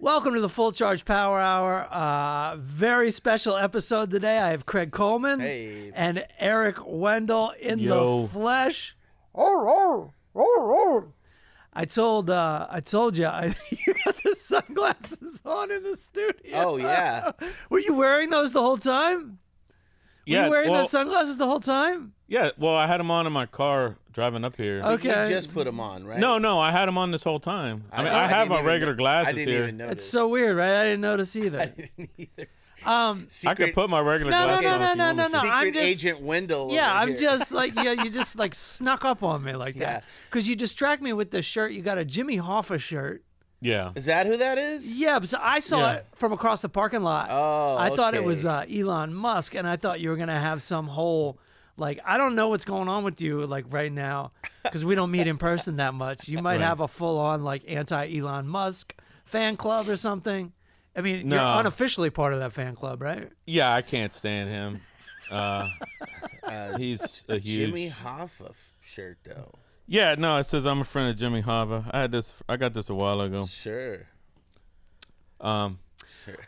Welcome to the Full Charge Power Hour. Very special episode today. I have Craig Coleman and Eric Wendell in the flesh. I told you, you got the sunglasses on in the studio. Oh, yeah. Were you wearing those the whole time? Were you wearing those sunglasses the whole time? Yeah, well, I had them on in my car driving up here. Okay. You just put them on, right? No, I had them on this whole time. I have my regular glasses here. I didn't even notice. It's so weird, right? I didn't notice either. I didn't either. I could put my regular glasses on. No. Secret Agent Wendell. Yeah, I'm here. just like, you just like snuck up on me like that. Because you distract me with the shirt. You got a Jimmy Hoffa shirt. Yeah. Is that who that is? Yeah, but so I saw it from across the parking lot. Oh, I thought it was Elon Musk, and I thought you were going to have some whole, like, I don't know what's going on with you, like, right now, because we don't meet in person that much. You might have a full-on, like, anti-Elon Musk fan club or something. I mean, you're unofficially part of that fan club, right? Yeah, I can't stand him. He's a huge... Jimmy Hoffa shirt, though. Yeah, no, it says I'm a friend of Jimmy Hoffa. I got this a while ago. Sure. I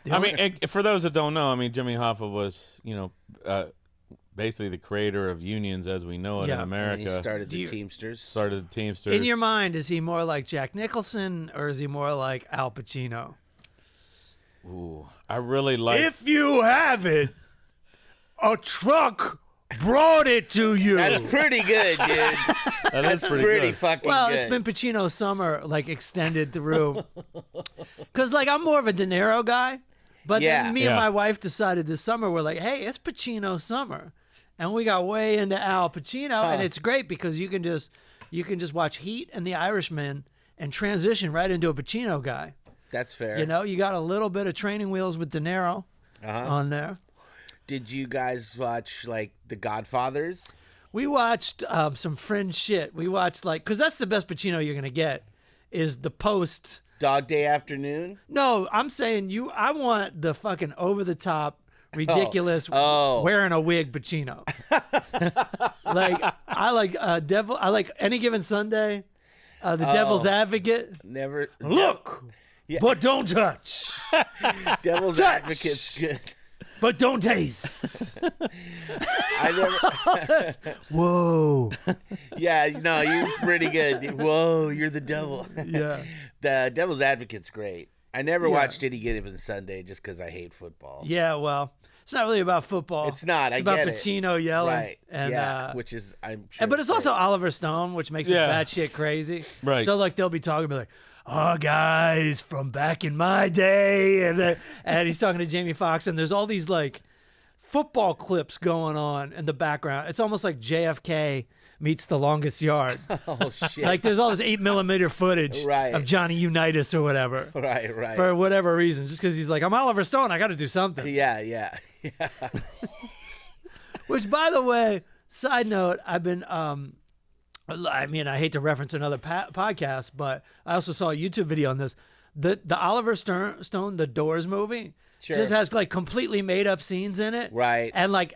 mean, for those that don't know, I mean, Jimmy Hoffa was, basically the creator of unions as we know it in America. And he started the Teamsters. In your mind, is he more like Jack Nicholson or is he more like Al Pacino? Ooh, I really like. If you have it, a truck brought it to you. That's pretty good, dude. That's pretty fucking good. Well, it's been Pacino summer, like, extended through. Because, like, I'm more of a De Niro guy. But then me and my wife decided this summer, we're like, hey, it's Pacino summer. And we got way into Al Pacino. And it's great because you can just watch Heat and The Irishman and transition right into a Pacino guy. That's fair. You know, you got a little bit of training wheels with De Niro on there. Did you guys watch, like, The Godfathers? We watched some fringe shit. We watched, like, because that's the best Pacino you're going to get is the post. Dog Day Afternoon? No, I'm saying I want the fucking over-the-top, ridiculous, wearing a wig Pacino. Like, I like Any Given Sunday, The Devil's Advocate. Never. Look, but don't touch. Devil's Advocate's good. But don't taste. I never. Whoa. Yeah, no, you're pretty good. Whoa, you're the devil. Yeah. The Devil's Advocate's great. I never watched Any Given Sunday just because I hate football. Yeah, well, it's not really about football. It's not. It's about Pacino yelling. Right. And, which is, I'm sure. But it's also Oliver Stone, which makes it batshit crazy. Right. So, like, they'll be talking about, like, oh, guys, from back in my day. And he's talking to Jamie Foxx, and there's all these, like, football clips going on in the background. It's almost like JFK meets The Longest Yard. Oh, shit. Like, there's all this 8mm footage of Johnny Unitas or whatever. Right. For whatever reason. Just because he's like, I'm Oliver Stone, I got to do something. Yeah. Which, by the way, side note, I've been... I mean, I hate to reference another podcast, but I also saw a YouTube video on this. The Oliver Stone, The Doors movie, just has like completely made up scenes in it. Right. And like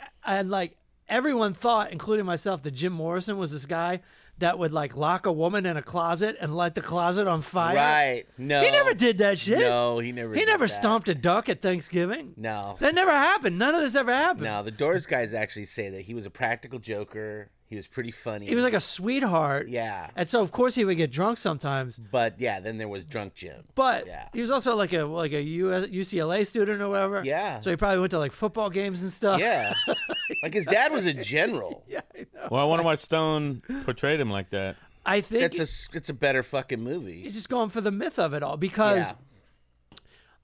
everyone thought, including myself, that Jim Morrison was this guy that would like lock a woman in a closet and light the closet on fire. Right. No. He never did that shit. No, he never He did never that. stomped a duck at Thanksgiving. No. That never happened. None of this ever happened. No, the Doors guys actually say that he was a practical joker. He was pretty funny. He was like a sweetheart. Yeah. And so, of course, he would get drunk sometimes. But, yeah, then there was Drunk Jim. But he was also like a UCLA student or whatever. Yeah. So he probably went to like football games and stuff. Yeah. Like his dad was a general. Yeah, I know. Well, I wonder why Stone portrayed him like that. I think it's a better fucking movie. he's just going for the myth of it all because,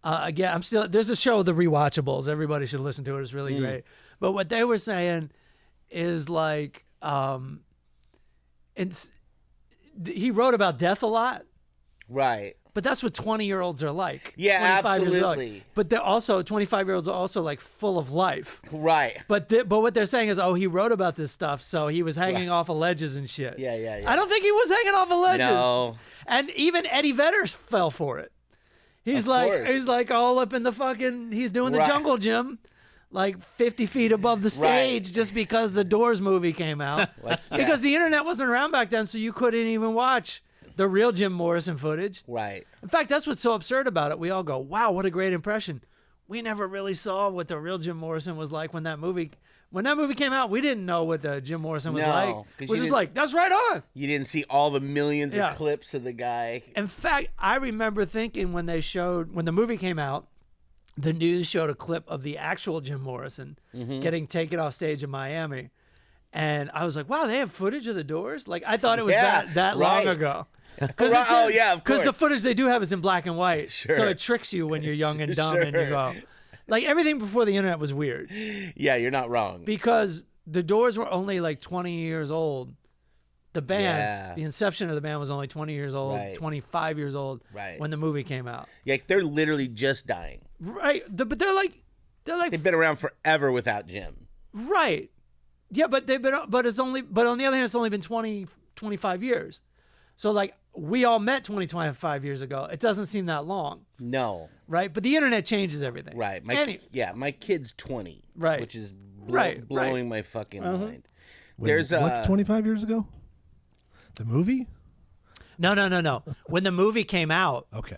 again, there's a show, The Rewatchables. Everybody should listen to it. It's really great. But what they were saying is like, he wrote about death a lot. Right. But that's what 20-year-olds are like. Yeah, 25 years old. absolutely. But they're also 25-year-olds are also like full of life. Right. But what they're saying is, he wrote about this stuff, so he was hanging off of ledges and shit. Yeah. I don't think he was hanging off of ledges. No. And even Eddie Vedder fell for it. He's like all up in the fucking. He's doing the jungle gym, like 50 feet above the stage, just because the Doors movie came out. Because the internet wasn't around back then, so you couldn't even watch the real Jim Morrison footage. Right. In fact, that's what's so absurd about it. We all go, wow, what a great impression. We never really saw what the real Jim Morrison was like when that movie came out. We didn't know what the Jim Morrison was like. We're just like, that's right on. You didn't see all the millions of clips of the guy. In fact, I remember thinking when the movie came out, the news showed a clip of the actual Jim Morrison getting taken off stage in Miami. And I was like, wow, they have footage of the Doors? Like, I thought it was that long ago. Of course. Because the footage they do have is in black and white. Sure. So it tricks you when you're young and dumb and you go. Like, everything before the internet was weird. Yeah, you're not wrong. Because the Doors were only like 20 years old. The band, the inception of the band was only 20 years old, 25 years old when the movie came out. Yeah, they're literally just dying. Right. But they're like they've been around forever without Jim. Right. Yeah, but on the other hand, it's only been 20, 25 years. So like we all met 20, 25 years ago. It doesn't seem that long. No. Right. But the internet changes everything. Right. My kid's 20. Right. Which is blowing my fucking mind. What's 25 years ago? The movie? No. When the movie came out, okay,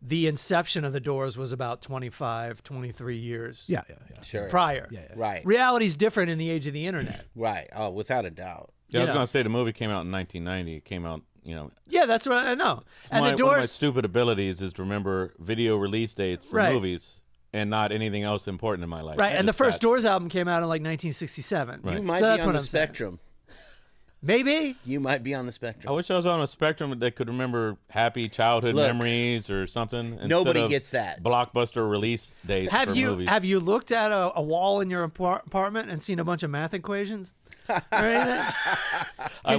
the inception of the Doors was about 25, 23 years. Yeah. Sure. Prior. Yeah. Right. Reality's different in the age of the internet. Right. Oh, without a doubt. Yeah, I was going to say the movie came out in 1990. It came out, Yeah, that's what I know. And the Doors. One of my stupid abilities is to remember video release dates for movies and not anything else important in my life. Right, and the first Doors album came out in like 1967. Right. You might be on the spectrum. Maybe. You might be on the spectrum. I wish I was on a spectrum that could remember happy childhood memories or something. Nobody gets that. Blockbuster release dates for movies. Have you looked at a wall in your apartment and seen a bunch of math equations? Because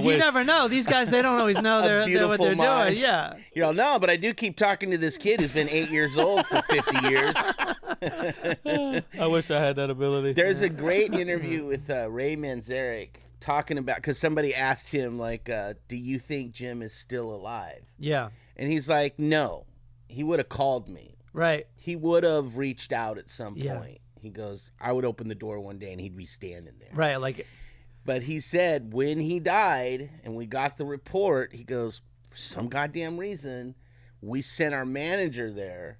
you never know. These guys, they don't always know what they're doing. Yeah. No, but I do keep talking to this kid who's been 8 years old for 50 years. I wish I had that ability. There's a great interview with Ray Manzarek talking about, because somebody asked him, like, do you think Jim is still alive? Yeah. And he's like, no. He would have called me. Right. He would have reached out at some point. He goes, I would open the door one day and he'd be standing there. Right, like... But he said when he died and we got the report, he goes, for some goddamn reason, we sent our manager there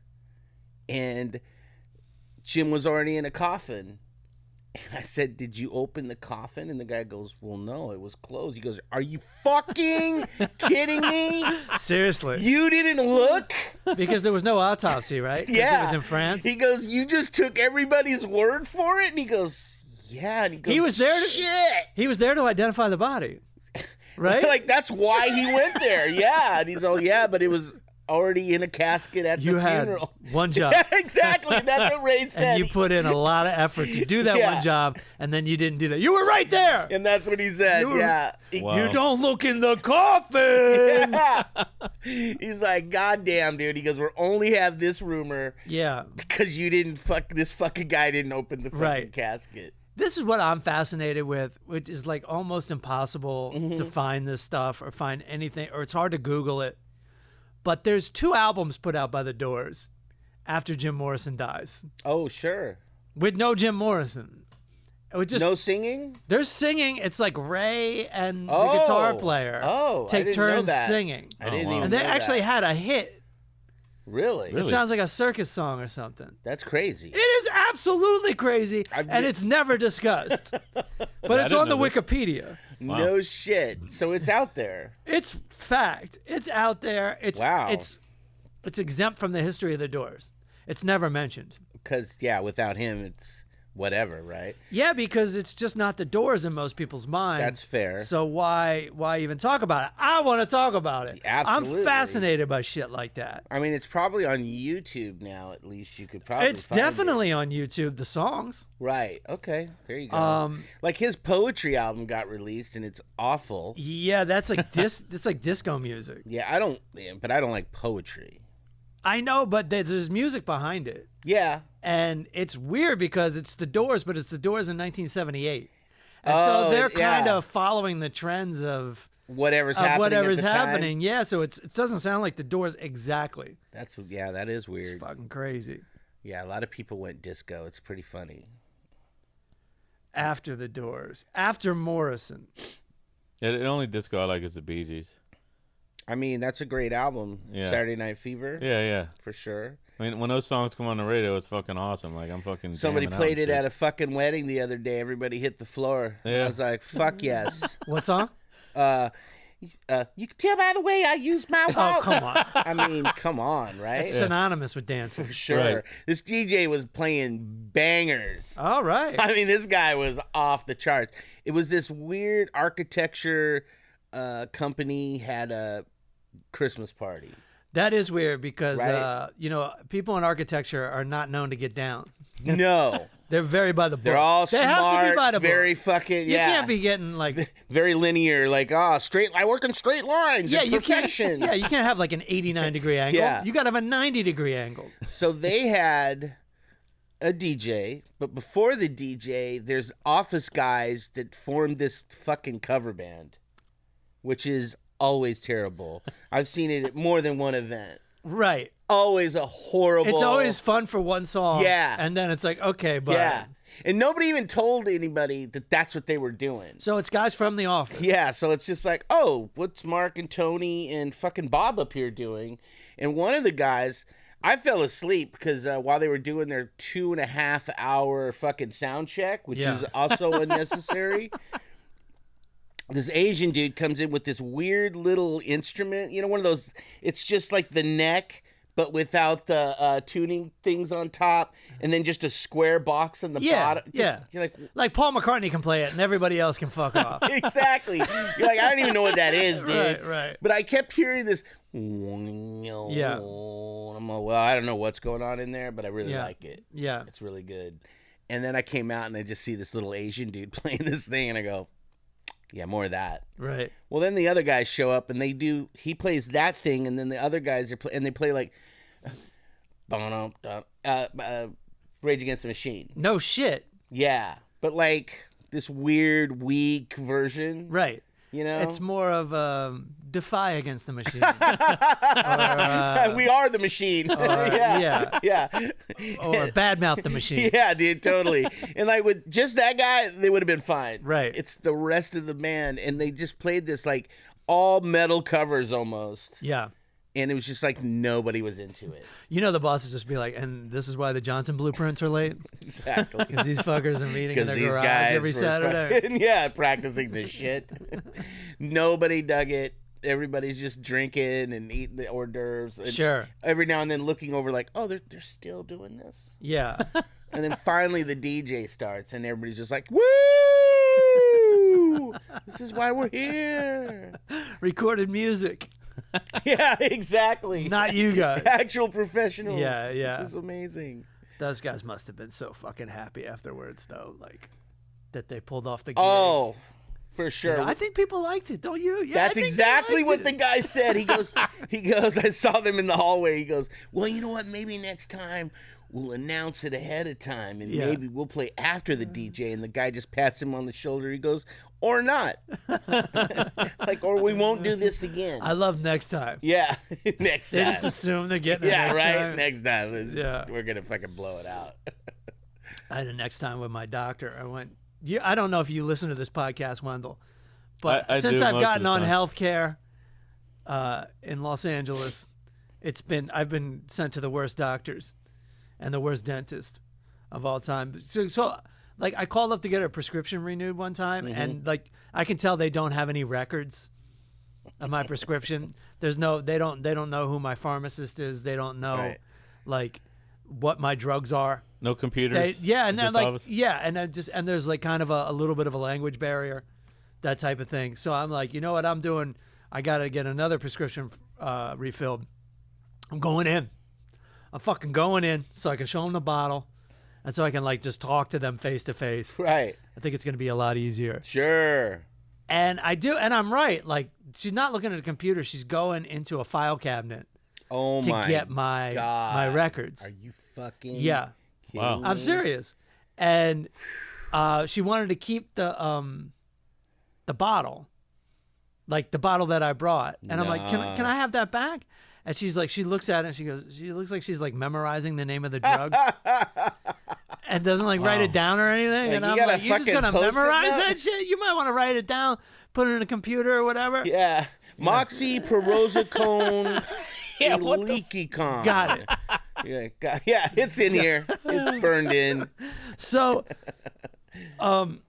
and Jim was already in a coffin. And I said, did you open the coffin? And the guy goes, well, no, it was closed. He goes, are you fucking kidding me? Seriously. You didn't look? Because there was no autopsy, right? Yeah. It was in France. He goes, you just took everybody's word for it? And he goes... Yeah, and he was there. Shit. He was there to identify the body, right? Like that's why he went there. Yeah, and he's all but it was already in a casket at the funeral. Had one job. Yeah, exactly. That's what Ray said. And you put in a lot of effort to do that one job, and then you didn't do that. You were right there. And that's what he said. Wow. You don't look in the coffin. Yeah. He's like, God damn, dude. He goes, we only have this rumor. Yeah. Because you didn't this fucking guy didn't open the fucking casket. This is what I'm fascinated with, which is like almost impossible to find this stuff or find anything, or it's hard to Google it. But there's 2 albums put out by the Doors after Jim Morrison dies. Oh, sure. With no Jim Morrison. No singing? There's singing. It's like Ray and the guitar player take turns singing. I didn't even know And they actually had a hit. Really? It sounds like a circus song or something. That's crazy. It is absolutely crazy, and it's never discussed. But it's on the Wikipedia. Wow. No shit. So it's out there. It's fact. It's out there. Wow. It's exempt from the history of the Doors. It's never mentioned. Because, without him, it's whatever, right? Yeah, because it's just not the Doors in most people's minds. That's fair. So why even talk about it? I want to talk about it. Absolutely. I'm fascinated by shit like that. I mean, it's probably on YouTube now. At least you could probably. It's definitely on YouTube. The songs. Right. Okay. There you go. Like his poetry album got released, and it's awful. Yeah, that's like it's like disco music. Yeah, I don't like poetry. I know, but there's music behind it. Yeah. And it's weird because it's the Doors, but it's the Doors in 1978. And so they're kind of following the trends of whatever's happening. Time. Yeah, so it doesn't sound like the Doors exactly. That is weird. It's fucking crazy. Yeah, a lot of people went disco. It's pretty funny. After the Doors. After Morrison. Yeah, the only disco I like is the Bee Gees. I mean, that's a great album. Yeah. Saturday Night Fever. Yeah. For sure. I mean, when those songs come on the radio, it's fucking awesome. Like, I'm fucking. Somebody jamming out played and it shit. at a fucking wedding the other day. Everybody hit the floor. Yeah. I was like, fuck yes. What song? You can tell by the way I use my walk. Oh, come on. I mean, come on, right? It's synonymous with dancing. For sure. Right. This DJ was playing bangers. All right. I mean, this guy was off the charts. It was this weird architecture company had a Christmas party. That is weird because, Right. people in architecture are not known to get down. No. They're very by the book. They're all they smart, have to be by the very book. fucking, You yeah. can't be getting like... Very linear, like, straight. I work in straight lines. Yeah, and you can't. perfection. Yeah, you can't have like an 89-degree angle. Yeah. You got to have a 90-degree angle. So they had a DJ, but before the DJ, there's office guys that formed this fucking cover band, which is always terrible. I've seen it at more than one event. Right. Always a horrible. It's always fun for one song. Yeah. And then it's like, okay, but... Yeah. And nobody even told anybody that that's what they were doing. So it's guys from the office. Yeah, so it's just like, oh, what's Mark and Tony and fucking Bob up here doing? And one of the guys, I fell asleep because while they were doing their 2.5 hour fucking sound check, which Yeah. is also unnecessary, this Asian dude comes in with this weird little instrument. You know, one of those, it's just like the neck, but without the tuning things on top, and then just a square box on the bottom. Just, yeah. You're Like Paul McCartney can play it and everybody else can fuck off. exactly. You're like, I don't even know what that is, dude. Right. But I kept hearing this. Yeah. I'm like, well, I don't know what's going on in there, but I really Yeah. like it. Yeah. It's really good. And then I came out and I just see this little Asian dude playing this thing, and I go, yeah, more of that. Right. Well, then the other guys show up and he plays that thing, and then the other guys and they play like, Rage Against the Machine. No shit. Yeah, but like this weird, weak version. Right. You know, It's more of Defy Against the Machine. we are the machine. yeah. Or Badmouth the Machine. Yeah, dude, totally. And like with just that guy, they would have been fine. Right. It's the rest of the band, and they just played this like all metal covers almost. Yeah. And it was just like nobody was into it. You know the bosses just be like, and this is why the Johnson blueprints are late? Exactly. Because these fuckers are meeting in Because their these garage guys every were Saturday. fucking, practicing this shit. Nobody dug it. Everybody's just drinking and eating the hors d'oeuvres. And Sure. every now and then looking over like, oh, they're still doing this? Yeah. And then finally the DJ starts and everybody's just like, woo! This is why we're here. Recorded music. Yeah, exactly. Not you guys. Actual professionals. Yeah. This is amazing. Those guys must have been so fucking happy afterwards, though, like, that they pulled off the gig. Oh, for sure. You know, I think people liked it, don't you? Yeah, That's I think they exactly liked what it. the guy said. He goes, I saw them in the hallway. He goes, well, you know what? Maybe next time we'll announce it ahead of time and Yeah. maybe we'll play after the DJ. And the guy just pats him on the shoulder. He goes, or not. Like, or we won't do this again. I love next time. Yeah, next They time. just assume they're getting it Yeah, next right. time. Next time, Yeah. we're gonna fucking blow it out. I had a next time with my doctor. I went, I don't know if you listen to this podcast, Wendell, but I since do I've most of gotten the on time. healthcare in Los Angeles, I've been sent to the worst doctors and the worst dentist of all time. So like I called up to get a prescription renewed one time, and like I can tell they don't have any records of my prescription. They don't know who my pharmacist is. They don't know Right. like what my drugs are. No computers. And then Just like office? and there's like kind of a little bit of a language barrier, that type of thing. So I'm like, you know what I'm doing? I gotta get another prescription refilled. I'm going in. I'm fucking going in so I can show them the bottle, and so I can like just talk to them face to face. Right. I think it's gonna be a lot easier. Sure. And I do, and I'm right. Like she's not looking at a computer; she's going into a file cabinet Oh to my get my God. records. Are you fucking Yeah. kidding Wow. me? I'm serious. And she wanted to keep the bottle, like the bottle that I brought. And I'm like, can I have that back? And she's like, she looks at it and she goes, she looks like she's like memorizing the name of the drug and doesn't like write it down or anything. Like, and you I'm got a like, you're just fucking gonna Post-it memorize note? that shit? You might want to write it down, put it in a computer or whatever. Yeah. Moxie Perosicone Leaky Con. Got it. Yeah, it's in here. It's burned in. So, and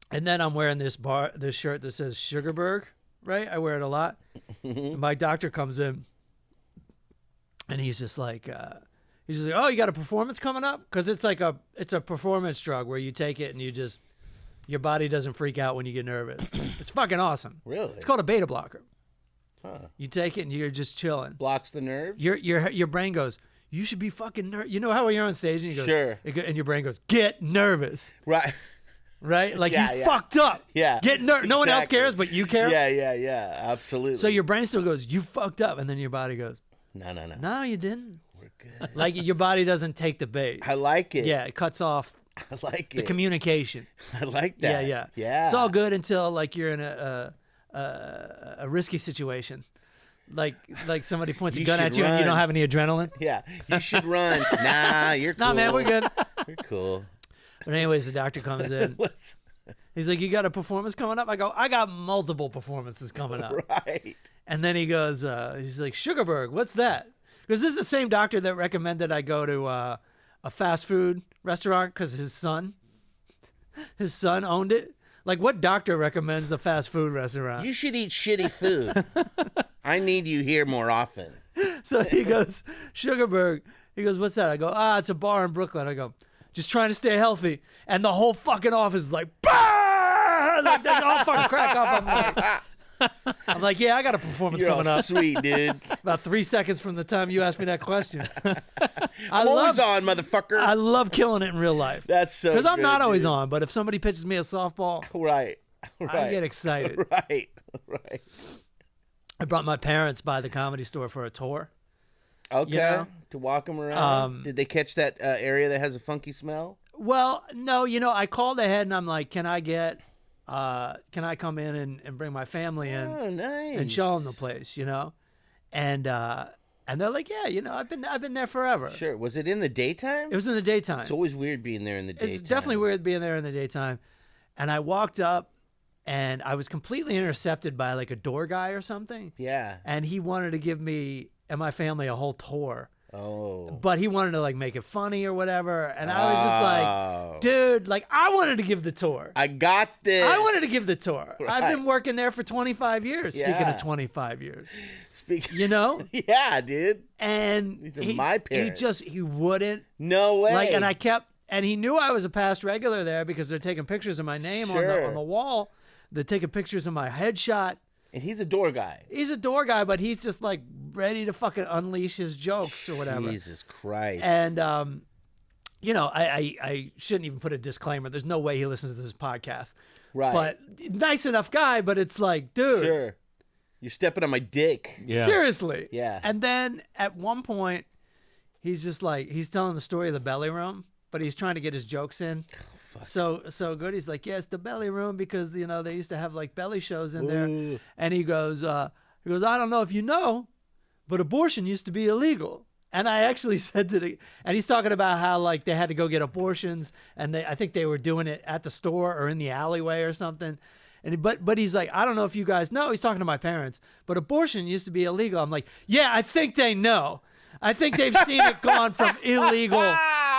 then I'm wearing this shirt that says Sugarberg, right? I wear it a lot. My doctor comes in, and he's just like, oh, you got a performance coming up? Because it's a performance drug where you take it and your body doesn't freak out when you get nervous. It's fucking awesome. Really? It's called a beta blocker. Huh. You take it and you're just chilling. Blocks the nerves? Your brain goes, you should be fucking nervous. You know how when you're on stage and you go, sure. And your brain goes, get nervous. Right. Right? Like you fucked up. Yeah. Get nervous. No one else cares, but you care. Yeah. Absolutely. So your brain still goes, you fucked up. And then your body goes, no. No, you didn't. We're good. Like your body doesn't take the bait. I like it. Yeah, it cuts off I like the it. communication. I like that. Yeah. It's all good until like you're in a risky situation. Like somebody points a You gun should at you and you run. don't have any adrenaline. Yeah. You should run. Nah, you're cool. Nah, man, we're good. You're cool. But anyways, the doctor comes in. He's like, you got a performance coming up? I go, I got multiple performances coming up. Right. And then he goes, he's like, Sugarberg, what's that? Because this is the same doctor that recommended I go to a fast food restaurant because his son owned it. Like, what doctor recommends a fast food restaurant? You should eat shitty food. I need you here more often. So he goes, Sugarberg. He goes, what's that? I go, it's a bar in Brooklyn. I go, just trying to stay healthy. And the whole fucking office is like, bah! Like, they all fucking crack up. I'm like, yeah, I got a performance You're coming all up. sweet, dude. About 3 seconds from the time you asked me that question. I'm always on, motherfucker. I love killing it in real life. That's so Because I'm good, not always dude. on, but if somebody pitches me a softball, Right. I get excited. Right. I brought my parents by the Comedy Store for a tour. Okay. You know? To walk them around. Did they catch that area that has a funky smell? Well, no, I called ahead and I'm like, can I come in and bring my family in Oh, nice. and show them the place, And they're like, yeah, I've been there forever. Sure. Was it in the daytime? It was in the daytime. It's always weird being there in the daytime. It's definitely weird being there in the daytime. And I walked up and I was completely intercepted by like a door guy or something. Yeah. And he wanted to give me and my family a whole tour. Oh. But he wanted to like make it funny or whatever. And I was just like, dude, like I wanted to give the tour. I got this. I wanted to give the tour. Right. I've been working there for 25 years. Speaking Yeah. of 25 years. Speaking. Yeah, dude. And These are my parents. He wouldn't. No way. Like, and he knew I was a past regular there because they're taking pictures of my name on the wall. They're taking pictures of my headshot. And he's a door guy. He's a door guy, but he's just like ready to fucking unleash his jokes or whatever. Jesus Christ. And I shouldn't even put a disclaimer. There's no way he listens to this podcast. Right. But nice enough guy, but it's like, dude. Sure. You're stepping on my dick. Yeah. Seriously. Yeah. And then at one point, he's just like, he's telling the story of the belly room, but he's trying to get his jokes in. So good. He's like, yes, the belly room because they used to have like belly shows in there. Ooh. And he goes, I don't know if you know, but abortion used to be illegal. And I actually said and he's talking about how like they had to go get abortions, and I think they were doing it at the store or in the alleyway or something. And but he's like, I don't know if you guys know. He's talking to my parents, but abortion used to be illegal. I'm like, yeah, I think they know. I think they've seen it gone from illegal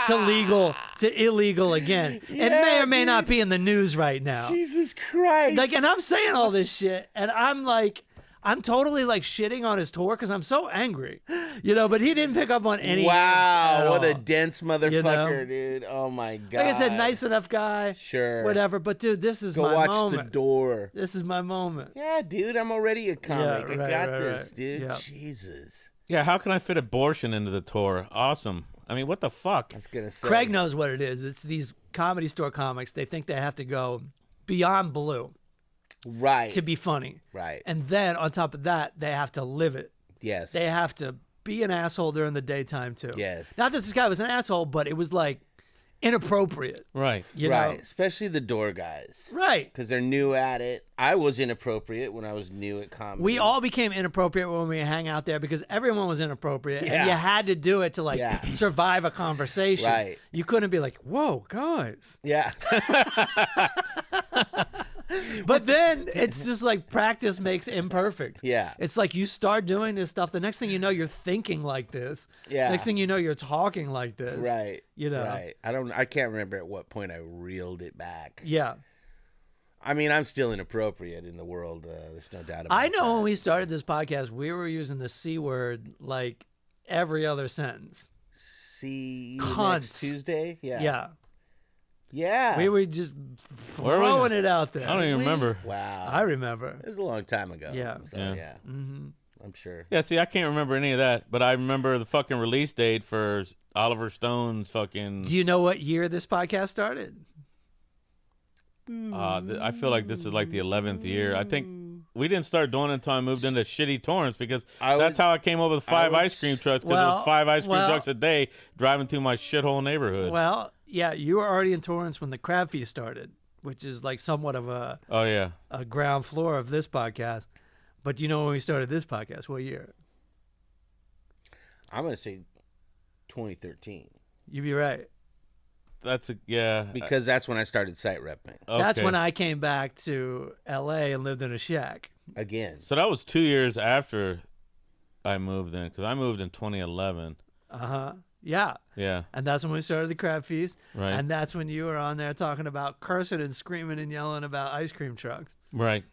to legal to illegal again. It may or may not be in the news right now. Jesus Christ. Like, and I'm saying all this shit, and I'm like, I'm totally like shitting on his tour because I'm so angry, but he didn't pick up on any. Wow, what all. a dense motherfucker, dude. Oh my God. Like I said, nice enough guy. Sure. Whatever, but dude, this is Go my watch moment. The Door. This is my moment. Yeah, dude, I'm already a comic. Yeah, I got right, this, right. dude. Yeah. Jesus. Yeah, how can I fit abortion into the tour? Awesome. I mean, what the fuck? I was gonna say. Craig knows what it is. It's these Comedy Store comics. They think they have to go beyond blue Right. to be funny. Right. And then on top of that, they have to live it. Yes. They have to be an asshole during the daytime too. Yes. Not that this guy was an asshole, but it was like inappropriate. Right. You right. know? Especially the Door guys. Right. Because they're new at it. I was inappropriate when I was new at comedy. We all became inappropriate when we hang out there because everyone was inappropriate. Yeah. And you had to do it to like Yeah. survive a conversation. Right. You couldn't be like, whoa, guys. Yeah. But then it's just like practice makes imperfect. Yeah. It's like you start doing this stuff. The next thing you know, you're thinking like this. Yeah. Next thing you know, you're talking like this. Right. You know. Right. I can't remember at what point I reeled it back. Yeah. I mean, I'm still inappropriate in the world. There's no doubt about I that. know when we started this podcast, we were using the C word like every other sentence. See you Cunts. next Tuesday? Yeah. Yeah. Yeah. We were just Where were we? throwing it out there. I don't even remember. Wow. I remember. It was a long time ago. Yeah. So, Yeah. yeah. Mm-hmm. I'm sure. Yeah, see, I can't remember any of that, but I remember the fucking release date for Oliver Stone's fucking. Do you know what year this podcast started? I feel like this is like the 11th year. I think we didn't start doing it until I moved into shitty Torrance because that's how I came up with 5 ice cream trucks because it was 5 ice cream trucks a day driving through my shithole neighborhood. Well, yeah, you were already in Torrance when the Crab Feast started, which is like somewhat of a ground floor of this podcast. But you know when we started this podcast, what year? I'm going to say 2013. You'd be right. Because that's when I started site repping. Okay. That's when I came back to L.A. and lived in a shack. Again. So that was 2 years after I moved in because I moved in 2011. Yeah. Yeah. And that's when we started the Crab Feast. Right. And that's when you were on there talking about cursing and screaming and yelling about ice cream trucks. Right.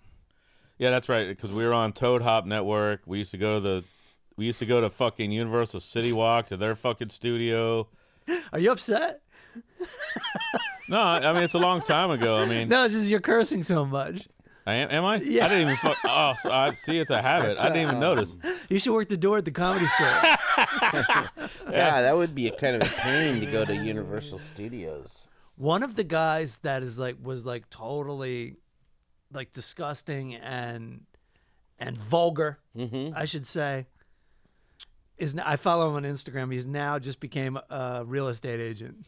Yeah, that's right. Because we were on Toad Hop Network. We used to go to fucking Universal City Walk to their fucking studio. Are you upset? No, I mean it's a long time ago. I mean, no, it's just you're cursing so much. I am I? Yeah. I didn't even fuck. Oh, so I see. It's a habit. I didn't even notice. You should work the door at the Comedy Store. Yeah, that would be a kind of a pain to go to Universal Studios. One of the guys that was totally like disgusting and vulgar, I should say. I follow him on Instagram. He's now just became a real estate agent.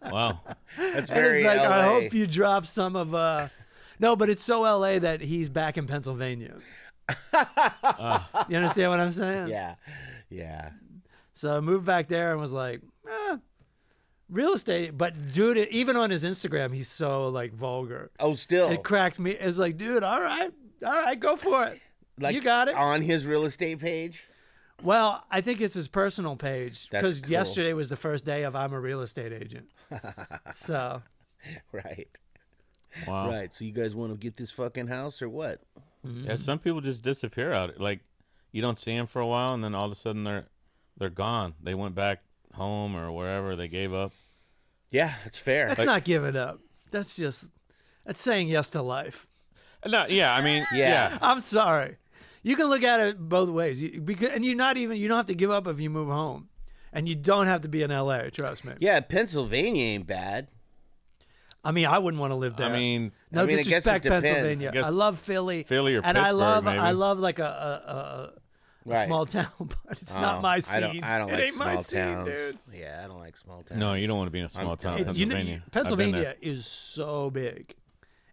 Wow, that's very and it's like, LA. I hope you drop some of. No, but it's so LA that he's back in Pennsylvania. You understand what I'm saying? Yeah, yeah. So I moved back there and was like, real estate. But dude, even on his Instagram, he's so like vulgar. Oh, still. It cracked me. It's like, dude, all right, go for it. Like you got it. On his real estate page? Well, I think it's his personal page because cool. yesterday was the first day of I'm a real estate agent. So. Right. wow. Right. So you guys want to get this fucking house or what? Yeah, some people just disappear out. Like you don't see them for a while, and then all of a sudden they're gone. They went back home or wherever they gave up. Yeah, it's fair. That's not giving up. That's saying yes to life. No, yeah, I mean, yeah. I'm sorry. You can look at it both ways. You don't have to give up if you move home. And you don't have to be in LA, trust me. Yeah, Pennsylvania ain't bad. I mean, I wouldn't want to live there. I mean, no I guess it disrespect, depends. Pennsylvania. I love Philly. Philly or and Pittsburgh, maybe. I love like a Right. small town, but it's not my scene. I don't it like ain't my small scene, towns. dude. Yeah, I don't like small towns. no, you don't want to be in a small town, Pennsylvania. Pennsylvania is so big.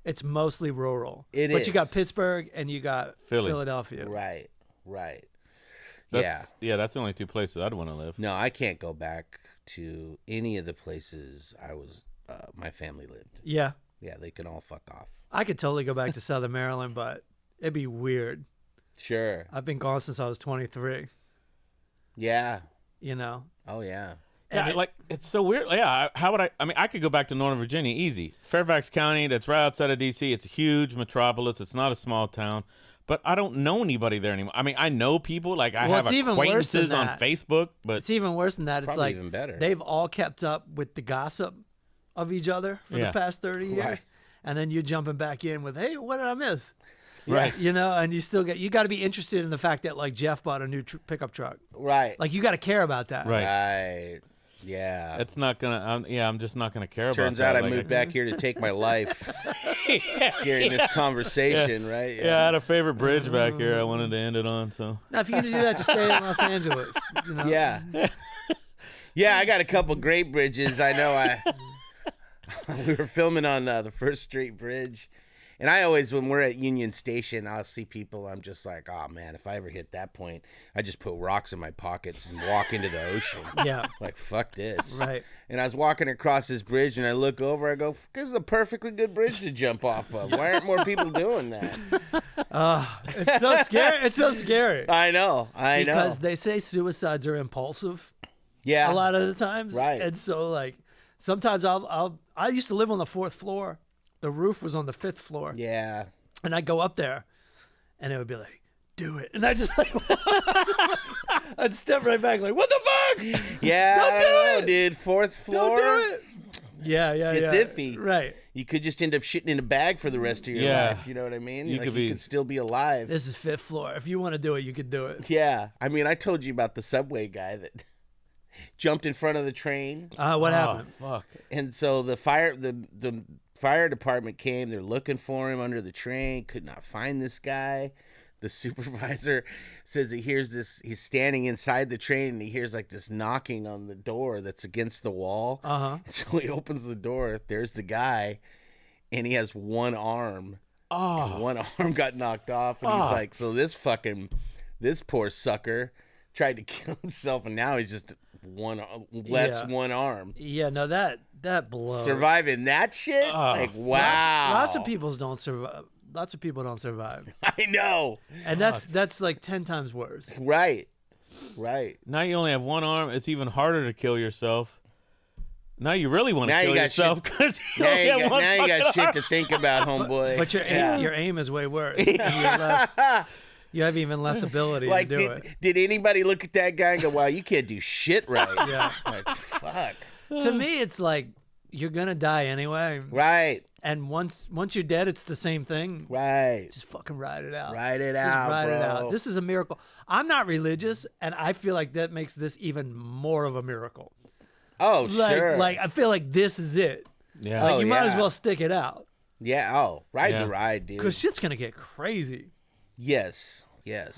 It's mostly rural. But is. you got Pittsburgh and you got Philadelphia. Right, right. That's the only two places I'd want to live. No, I can't go back to any of the places my family lived. Yeah. Yeah, they can all fuck off. I could totally go back to Southern Maryland, but it'd be weird. Sure. I've been gone since I was 23. Yeah. You know? Oh, yeah. Yeah, it's so weird. Yeah, how would I mean, I could go back to Northern Virginia easy. Fairfax County, that's right outside of D.C. It's a huge metropolis. It's not a small town. But I don't know anybody there anymore. I mean, I know people. Like, I have acquaintances on Facebook. But it's even worse than that. It's like even better. They've all kept up with the gossip of each other for the past 30 years. Right. And then you're jumping back in with, hey, what did I miss? Right. You know, and you got to be interested in the fact that, like, Jeff bought a new pickup truck. Right. Like, you got to care about that. Right. Right. Yeah. It's not going to, I'm just not going to care Turns about that. out I moved back here to take my life during this conversation, right? Yeah, I had a favorite bridge back here I wanted to end it on. So Now, if you're going to do that, just stay in Los Angeles. You know? Yeah. Yeah, I got a couple great bridges. I know we were filming on the First Street Bridge, And I always, when we're at Union Station, I'll see people. I'm just like, oh man, if I ever hit that point, I just put rocks in my pockets and walk into the ocean. Yeah. Like, fuck this. Right. And I was walking across this bridge, and I look over. I go, this is a perfectly good bridge to jump off of. Why aren't more people doing that? It's so scary. It's so scary. I know. Because they say suicides are impulsive. Yeah. A lot of the times. Right. And so, like, sometimes I used to live on the 4th floor. The roof was on the 5th floor. Yeah. And I'd go up there, and it would be like, do it. And I just like, I'd step right back like, what the fuck? Yeah. Don't I do don't know, it. dude. 4th floor. Don't do it. Yeah. It's iffy. Right. You could just end up shitting in a bag for the rest of your life. You know what I mean? You could still be alive. This is 5th floor. If you want to do it, you could do it. Yeah. I mean, I told you about the subway guy that jumped in front of the train. What happened? Fuck. And so the fire department came. They're looking for him under the train. Could not find this guy. The supervisor says he hears this. He's standing inside the train, and he hears like this knocking on the door that's against the wall. So he opens the door. There's the guy, and he has one arm. And one arm got knocked off, and he's like, so this poor sucker tried to kill himself, and now he's just one arm. Yeah, no, that blows. Surviving that shit? Like, wow. Lots of people don't survive. Lots of people don't survive. I know. And that's like 10 times worse. Right. Now you only have one arm. It's even harder to kill yourself. Now you really want to kill yourself because you only have one now you got fucking shit arm. to think about, homeboy. But your aim is way worse. You have even less ability Like, to do it. did anybody look at that guy and go, wow, you can't do shit right? Yeah. Like, fuck. To me, it's like you're gonna die anyway. Right. And once you're dead, it's the same thing. Right. Just fucking ride it out. Ride it Just out, ride it bro. out. This is a miracle. I'm not religious, and I feel like that makes this even more of a miracle. Oh, sure. Like I feel like this is it. Yeah. Like Oh, you might as yeah. well stick it out Yeah. Oh, ride Yeah. the ride, dude. because shit's gonna get crazy. Yes.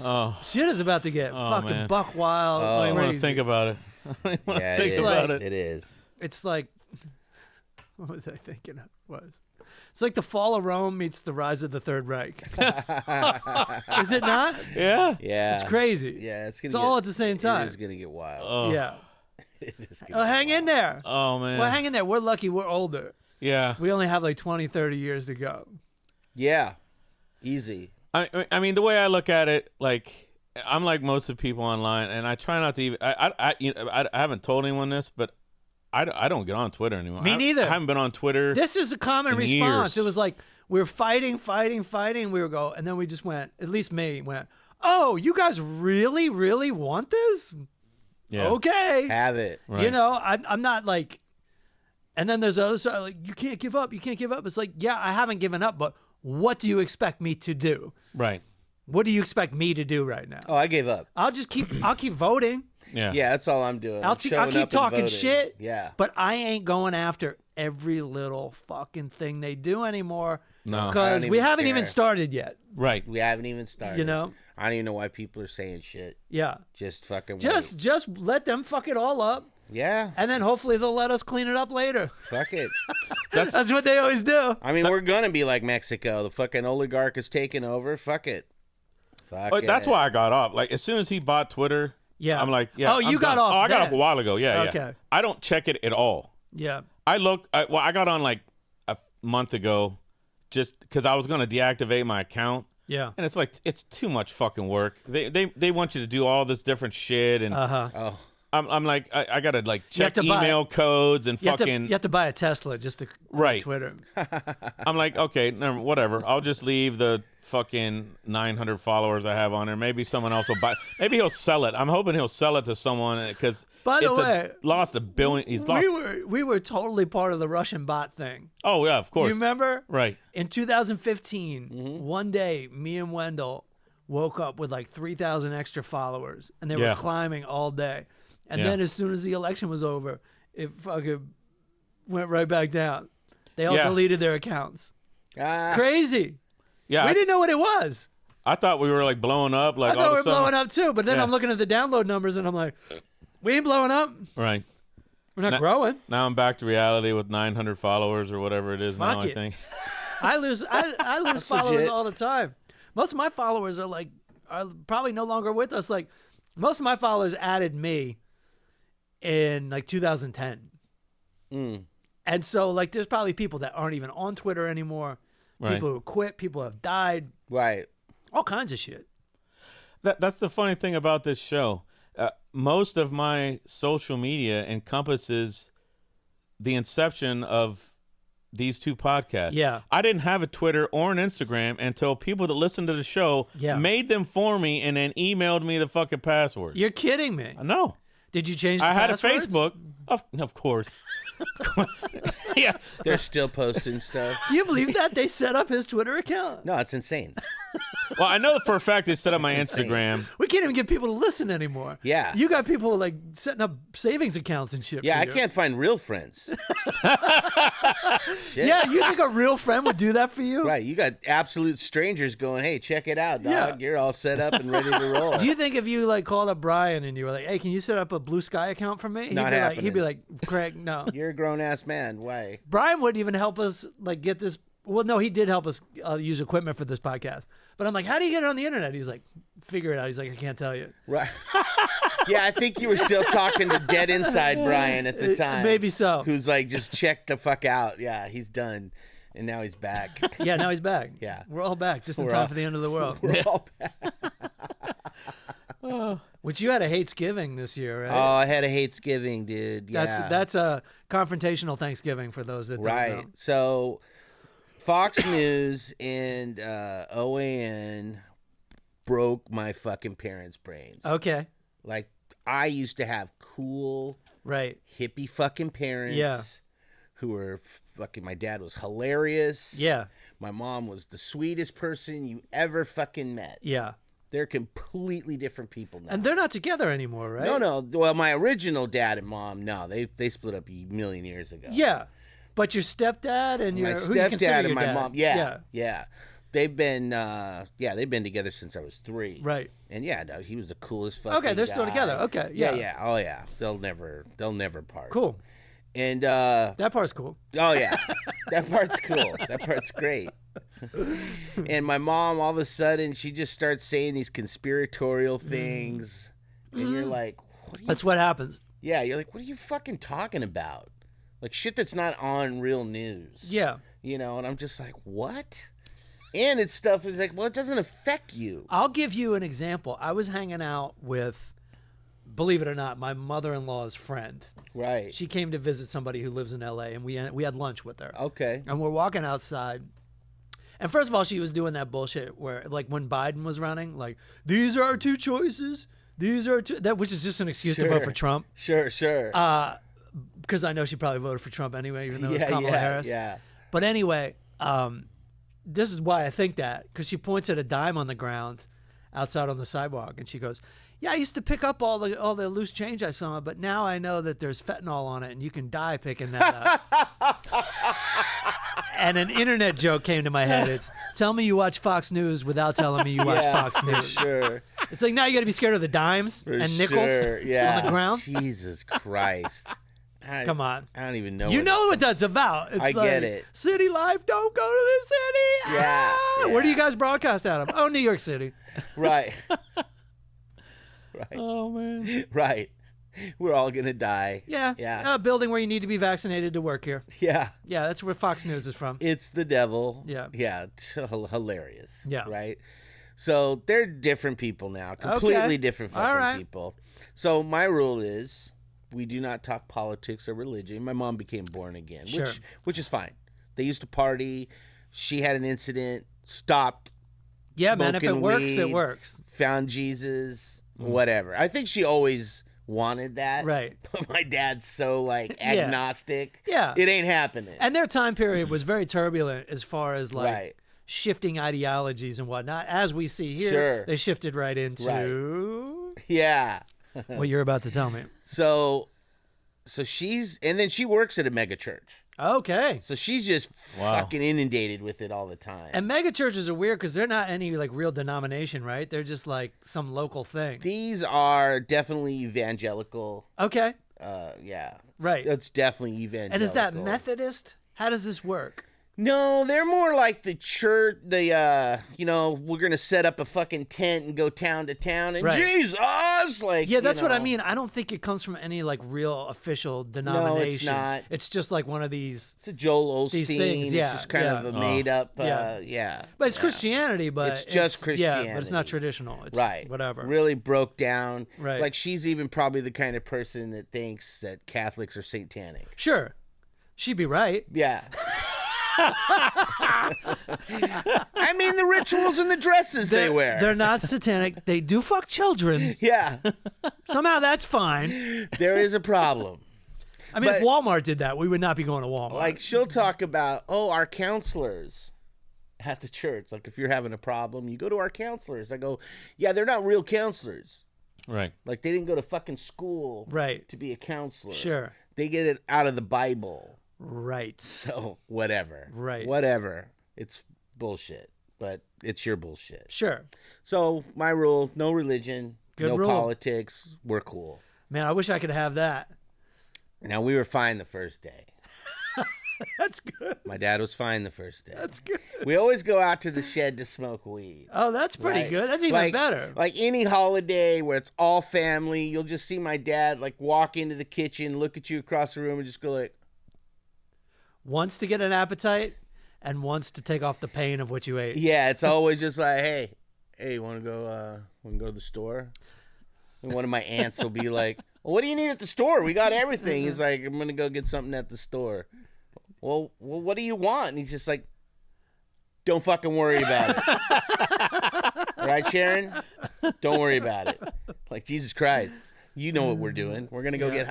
Oh, Shit is about to get fucking man. buck wild. Oh. I don't even want crazy. to think about it. I don't even want Yeah, to it think is. about it. It is. It's like, what was I thinking it was? It's like the fall of Rome meets the rise of the Third Reich. Is it not? Yeah. Yeah. It's crazy. Yeah, it's gonna. It's all at the same time. It is gonna get wild. Oh. Yeah. It is gonna Hang in there. Oh man. Well, hang in there. We're lucky we're older. Yeah. We only have like 20, 30 years to go. Yeah. Easy. I mean, the way I look at it, like I'm like most of the people online, and I try not to even. I haven't told anyone this, but I don't get on Twitter anymore. Me neither. I haven't been on Twitter. This is a common In response. years. It was like we're fighting. We were go, and then we just went. At least me went. Oh, you guys really, really want this? Yeah. Okay. Have it. Right. You know, I'm not like. And then there's other side like you can't give up. You can't give up. It's like yeah, I haven't given up, but what do you expect me to do? Right. What do you expect me to do right now? Oh, I gave up. I'll keep voting. Yeah. Yeah, that's all I'm doing. I'll I'm keep showing up and talking voting. shit. Yeah. But I ain't going after every little fucking thing they do anymore. No. Because I don't we even haven't even care. started yet. Right. We haven't even started. You know? I don't even know why people are saying shit. Yeah. Just fucking. Just let them fuck it all up. Yeah. And then hopefully they'll let us clean it up later. Fuck it. That's what they always do. I mean, we're gonna be like Mexico. The fucking oligarch is taking over. Fuck it. Fuck But it. that's why I got off. Like as soon as he bought Twitter, Yeah. I'm like, yeah. Oh, you I'm got done. off Oh, I got then. off a while ago. Yeah. Okay. Yeah. I don't check it at all. Yeah. I got on like a month ago, just because I was gonna deactivate my account. Yeah. And it's like it's too much fucking work. They want you to do all this different shit, and Oh. I'm like I gotta like have check to buy- email codes and You have, fucking you have to buy a Tesla just to Right. Twitter. I'm like, okay, whatever. I'll just leave the fucking 900 followers I have on there. Maybe someone else will buy. Maybe he'll sell it. I'm hoping he'll sell it to someone because By the way, lost $1 billion. He's lost. We were totally part of the Russian bot thing. Oh yeah, of Do course. you remember? Right. In 2015, one day, me and Wendell woke up with like 3,000 extra followers, and they were Yeah. climbing all day. And Yeah. then as soon as the election was over, it fucking went right back down. They all Yeah. deleted their accounts. Ah. Crazy. Yeah. We didn't know what it was. I thought we were like blowing up. Like I thought all we were of a sudden. blowing up too, but then Yeah. I'm looking at the download numbers and I'm like, we ain't blowing up. Right. We're not growing. Now I'm back to reality with 900 followers or whatever it is Fuck now. it. I think. I lose followers legit. all the time. Most of my followers are probably no longer with us. Like most of my followers added me in like 2010. And so like there's probably people that aren't even on Twitter anymore. Right. People who quit, people who have died. Right. All kinds of shit. That's the funny thing about this show. Most of my social media encompasses the inception of these two podcasts. Yeah. I didn't have a Twitter or an Instagram until people that listened to the show made them for me and then emailed me the fucking password. You're kidding me. No. Did you change the I had passwords? a Facebook. Of course. Yeah. They're still posting stuff. Do you believe that? They set up his Twitter account. No, it's insane. Well, I know for a fact they set up my insane. Instagram. We can't even get people to listen anymore. Yeah. You got people like setting up savings accounts and shit. Yeah, for I you. can't find real friends. Shit. Yeah, you think a real friend would do that for you? Right, you got absolute strangers going, hey, check it out, dog. Yeah. You're all set up and ready to roll. Do you think if you like called up Brian and you were like, "Hey, can you set up a Blue Sky account for me?" Not He'd be happening. like, "Craig, no." You're a grown-ass man. Why? Brian wouldn't even help us like get this. Well, no, he did help us use equipment for this podcast. But I'm like, "How do you get it on the internet?" He's like, "Figure it out." He's like, "I can't tell you." Right. Yeah, I think you were still talking to Dead Inside Brian at the time. Maybe so. Who's like, just check the fuck out. Yeah, he's done. And now he's back. Yeah, now he's back. Yeah. We're all back just in We're time all- for the end of the world. We're all back. Which you had a Hatesgiving this year, right? Oh, I had a Hatesgiving, dude. Yeah. That's a confrontational Thanksgiving for those that don't right. know. So Fox News and OAN broke my fucking parents' brains. Okay. Like, I used to have cool, Right. hippie fucking parents. Yeah. Who were fucking, my dad was hilarious. Yeah. My mom was the sweetest person you ever fucking met. Yeah. They're completely different people now. And they're not together anymore, right? No. Well, my original dad and mom, no, they split up a million years ago. Yeah. But your stepdad and your My who you consider stepdad your and my dad. mom, yeah. They've been together since I was 3. Right. And yeah, no, he was the coolest fucking Okay, they're still guy. together. Okay, yeah. Yeah. Oh yeah. They'll never part. Cool. And That part's cool. oh yeah. That part's cool. That part's great. And my mom, all of a sudden, she just starts saying these conspiratorial things. And you're like, what are you That's what happens. Yeah, you're like, what are you fucking talking about? Like shit that's not on real news. Yeah. You know, and I'm just like, what? And it's stuff that's like, well, it doesn't affect you. I'll give you an example. I was hanging out with, believe it or not, my mother-in-law's friend. Right. She came to visit somebody who lives in LA, and we had lunch with her. Okay. And we're walking outside. And first of all, she was doing that bullshit where, like, when Biden was running, like, these are our two choices. These are two, which is just an excuse to vote for Trump. Sure. Because I know she probably voted for Trump anyway, even though it's Kamala yeah, Harris. Yeah. But anyway, this is why I think that, because she points at a dime on the ground outside on the sidewalk, and she goes, "Yeah, I used to pick up all the loose change I saw, but now I know that there's fentanyl on it, and you can die picking that up." And an internet joke came to my head. It's, tell me you watch Fox News without telling me you watch Fox for News. sure. It's like, now you got to be scared of the dimes For and nickels sure. Yeah. on the ground. Jesus Christ. Come on. I don't even know. You know what that's about. It's I like, get it. City life, don't go to the city. Yeah, Ah! Where do you guys broadcast out of? Oh, New York City. Right. Right. Oh man. Right. We're all going to die. Yeah. Yeah. A building where you need to be vaccinated to work here. Yeah. Yeah, that's where Fox News is from. It's the devil. Yeah. Yeah. It's hilarious. Yeah. Right. So they're different people now. Completely Okay. different All fucking right. people. So my rule is we do not talk politics or religion. My mom became born again, Sure. which is fine. They used to party. She had an incident, stopped, Yeah, man, if it smoking works, it weed, works. found Jesus, whatever. I think she always wanted that. Right. But my dad's so like agnostic. Yeah. It ain't happening. And their time period was very turbulent as far as like Right. shifting ideologies and whatnot. As we see here, Sure. they shifted right into Yeah. what you're about to tell me. So and then she works at a mega church. Okay. So she's just fucking inundated with it all the time. And mega churches are weird because they're not any like real denomination, right? They're just like some local thing. These are definitely evangelical. Okay. Yeah. Right. It's definitely evangelical. And is that Methodist? How does this work? No, they're more like the church. We're gonna set up a fucking tent and go town to town and Right. Jesus, like Yeah, that's what I know. mean. I don't think it comes from any like real official denomination. not. It's just like one of these. It's a Joel Osteen. These things, yeah, it's just kind yeah. of a made up. Yeah. But it's Christianity, but It's just Christianity. Yeah, but it's not traditional. It's Right. whatever. Really broke down. Right. Like she's even probably the kind of person that thinks that Catholics are satanic. Sure, she'd be right. Yeah. I mean, the rituals and the dresses they wear. They're not satanic. They do fuck children. Yeah. Somehow that's fine. There is a problem. I mean, if But- Walmart did that, we would not be going to Walmart. Like she'll talk about, our counselors at the church. Like if you're having a problem, you go to our counselors. I go, yeah, they're not real counselors. Right. Like they didn't go to fucking school Right. to be a counselor. Sure. They get it out of the Bible. Right. So whatever. Right. Whatever. It's bullshit. But it's your bullshit. Sure. So my rule, no religion, Good no rule. politics. We're cool. Man, I wish I could have that. Now we were fine the first day. That's good. My dad was fine the first day. That's good. We always go out to the shed to smoke weed. Oh, that's pretty Right. good. That's even Like- better. Like any holiday where it's all family, you'll just see my dad like walk into the kitchen, look at you across the room, and just go like, Once to get an appetite, and once to take off the pain of what you ate. yeah. It's always just like, hey, you want to go? Want to go to the store? And one of my aunts will be like, well, what do you need at the store? We got everything. He's like, I'm gonna go get something at the store. Well, what do you want? And he's just like, don't fucking worry about it. Right, Sharon? Don't worry about it. Like, Jesus Christ. You know what we're doing. We're going to go get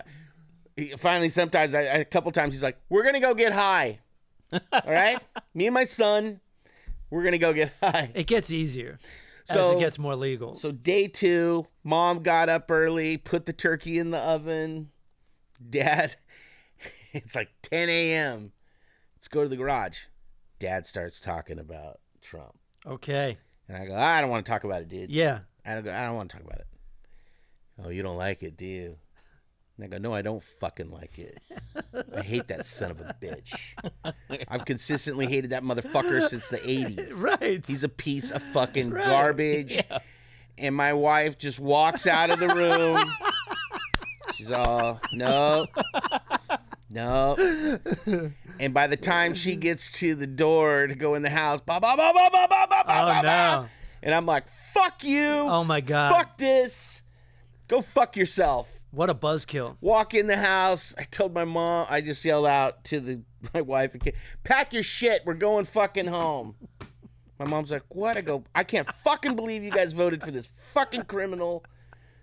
high. Finally, sometimes, a couple times, he's like, we're going to go get high. All right? Me and my son, we're going to go get high. It gets easier as So- it gets more legal. So day 2, Mom got up early, put the turkey in the oven. Dad, it's like 10 a.m. Let's go to the garage. Dad starts talking about Trump. Okay. And I go, I don't want to talk about it, dude. Yeah. I don't want to talk about it. Oh, you don't like it, do you? And I go, no, I don't fucking like it. I hate that son of a bitch. I've consistently hated that motherfucker since the 80s. Right. He's a piece of fucking garbage. Yeah. And my wife just walks out of the room. She's all, no. And by the time she gets to the door to go in the house, Oh, no. and I'm like, fuck you. Oh, my God. Fuck this. Go fuck yourself. What a buzzkill. Walk in the house. I told my mom, I just yelled out to my wife and kid, pack your shit. We're going fucking home. My mom's like, what? I go, I can't fucking believe you guys voted for this fucking criminal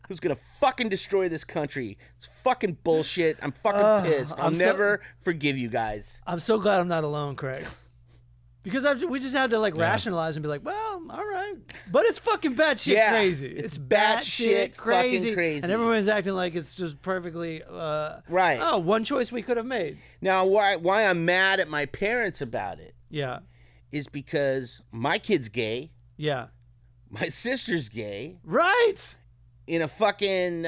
who's going to fucking destroy this country. It's fucking bullshit. I'm fucking pissed. I'll never forgive you guys. I'm so glad I'm not alone, Craig. Because we just had to like rationalize and be like, well, all right. But it's fucking batshit crazy. It's batshit crazy. Fucking crazy. And everyone's acting like it's just perfectly right. Oh, one choice we could have made. Now, why I'm mad at my parents about it Yeah. is because my kid's gay. Yeah. My sister's gay. Right. In a fucking